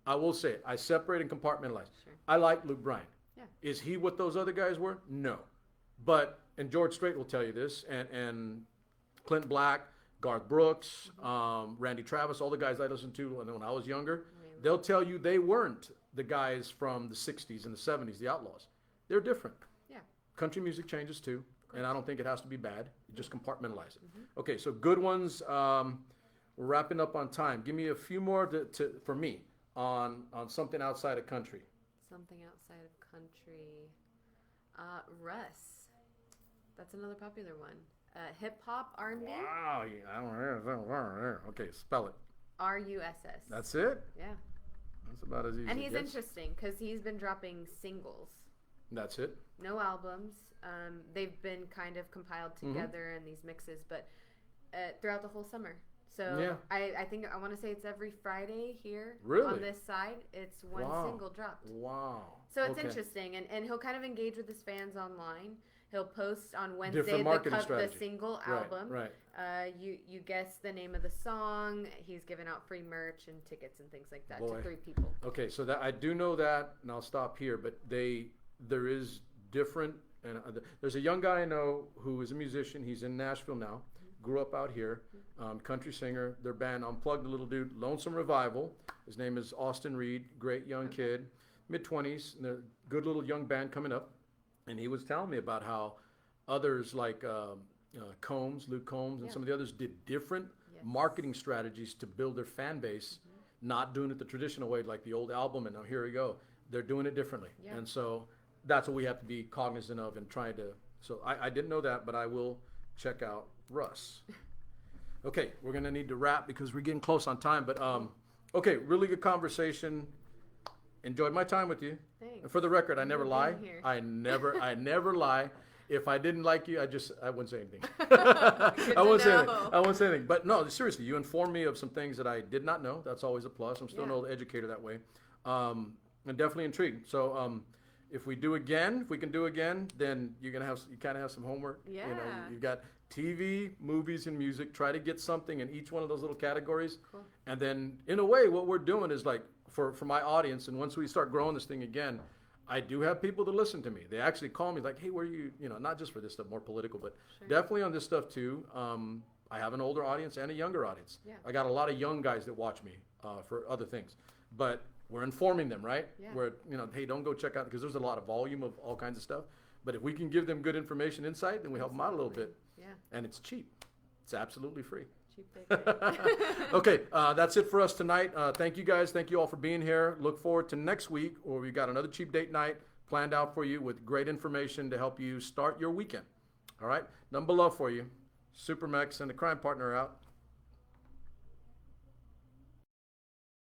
S1: I will say it. I separate and compartmentalize.
S2: Sure.
S1: I like Luke Bryan.
S2: Yeah.
S1: Is he what those other guys were? No. But, and George Strait will tell you this, and Clint Black, Garth Brooks, Randy Travis, all the guys I listened to when I was younger, they'll tell you they weren't the guys from the 60s and the 70s, the Outlaws. They're different.
S2: Yeah.
S1: Country music changes too, and I don't think it has to be bad. You just compartmentalize it. Okay, so good ones. We're wrapping up on time. Give me a few more for me on something outside of country.
S2: Something outside of country. Russ. That's another popular one. Hip hop, R&B.
S1: Wow, I don't know. Okay, spell it.
S2: RUSS.
S1: That's it?
S2: Yeah.
S1: That's about as easy
S2: And
S1: as
S2: he's
S1: it gets.
S2: interesting because he's been dropping singles.
S1: That's it?
S2: No albums. They've been kind of compiled together in these mixes, but throughout the whole summer. So
S1: Yeah.
S2: I think I want to say it's every Friday here
S1: Really?
S2: on this side. It's one single dropped.
S1: Wow.
S2: So it's
S1: Okay.
S2: interesting, and he'll kind of engage with his fans online. He'll post on Wednesday
S1: Different marketing strategy.
S2: the single
S1: Right,
S2: album.
S1: right.
S2: You guess the name of the song. He's giving out free merch and tickets and things like that
S1: Boy.
S2: to 3 people.
S1: Okay, so that I do know that, and I'll stop here. But there is different, and there's a young guy I know who is a musician. He's in Nashville now. Grew up out here, country singer. Their band Unplugged, a little dude, Lonesome Revival. His name is Austin Reed. Great young kid, mid-20s. And they're a good little young band coming up. And he was telling me about how others like Luke Combs, and some of the others did different marketing strategies to build their fan base, not doing it the traditional way like the old album and now here we go. They're doing it differently.
S2: Yeah.
S1: And so that's what we have to be cognizant of and trying to. So I didn't know that, but I will check out Russ. Okay, we're going to need to wrap because we're getting close on time. But okay, really good conversation. Enjoyed my time with you.
S2: Thanks.
S1: And for the record, I never
S2: for
S1: lie.
S2: being here.
S1: I never lie. If I didn't like you, I wouldn't say anything.
S2: Good
S1: I wouldn't say
S2: to
S1: anything.
S2: know.
S1: I wouldn't say anything. But no, seriously, you informed me of some things that I did not know. That's always a plus. I'm still an
S2: Yeah.
S1: old educator that way. And definitely intrigued. So if we can do again, then you kind of have some homework.
S2: Yeah.
S1: You know, you've got TV, movies, and music. Try to get something in each one of those little categories.
S2: Cool.
S1: And then, in a way, what we're doing is like for my audience. And once we start growing this thing again, I do have people that listen to me. They actually call me like, hey, where are you? You know, not just for this stuff, more political, but definitely on this stuff too. I have an older audience and a younger audience.
S2: Yeah.
S1: I got a lot of young guys that watch me for other things. But we're informing them, right?
S2: Yeah.
S1: Where, you know, hey, don't go check out, because there's a lot of volume of all kinds of stuff. But if we can give them good information, insight, then we help them out a little bit.
S2: Yeah.
S1: And it's cheap. It's absolutely free.
S2: Cheap bacon.
S1: Okay, that's it for us tonight. Thank you guys. Thank you all for being here. Look forward to next week, where we got another cheap date night planned out for you with great information to help you start your weekend. All right? Nothing but love for you. SuperMex and the Crime Partner out.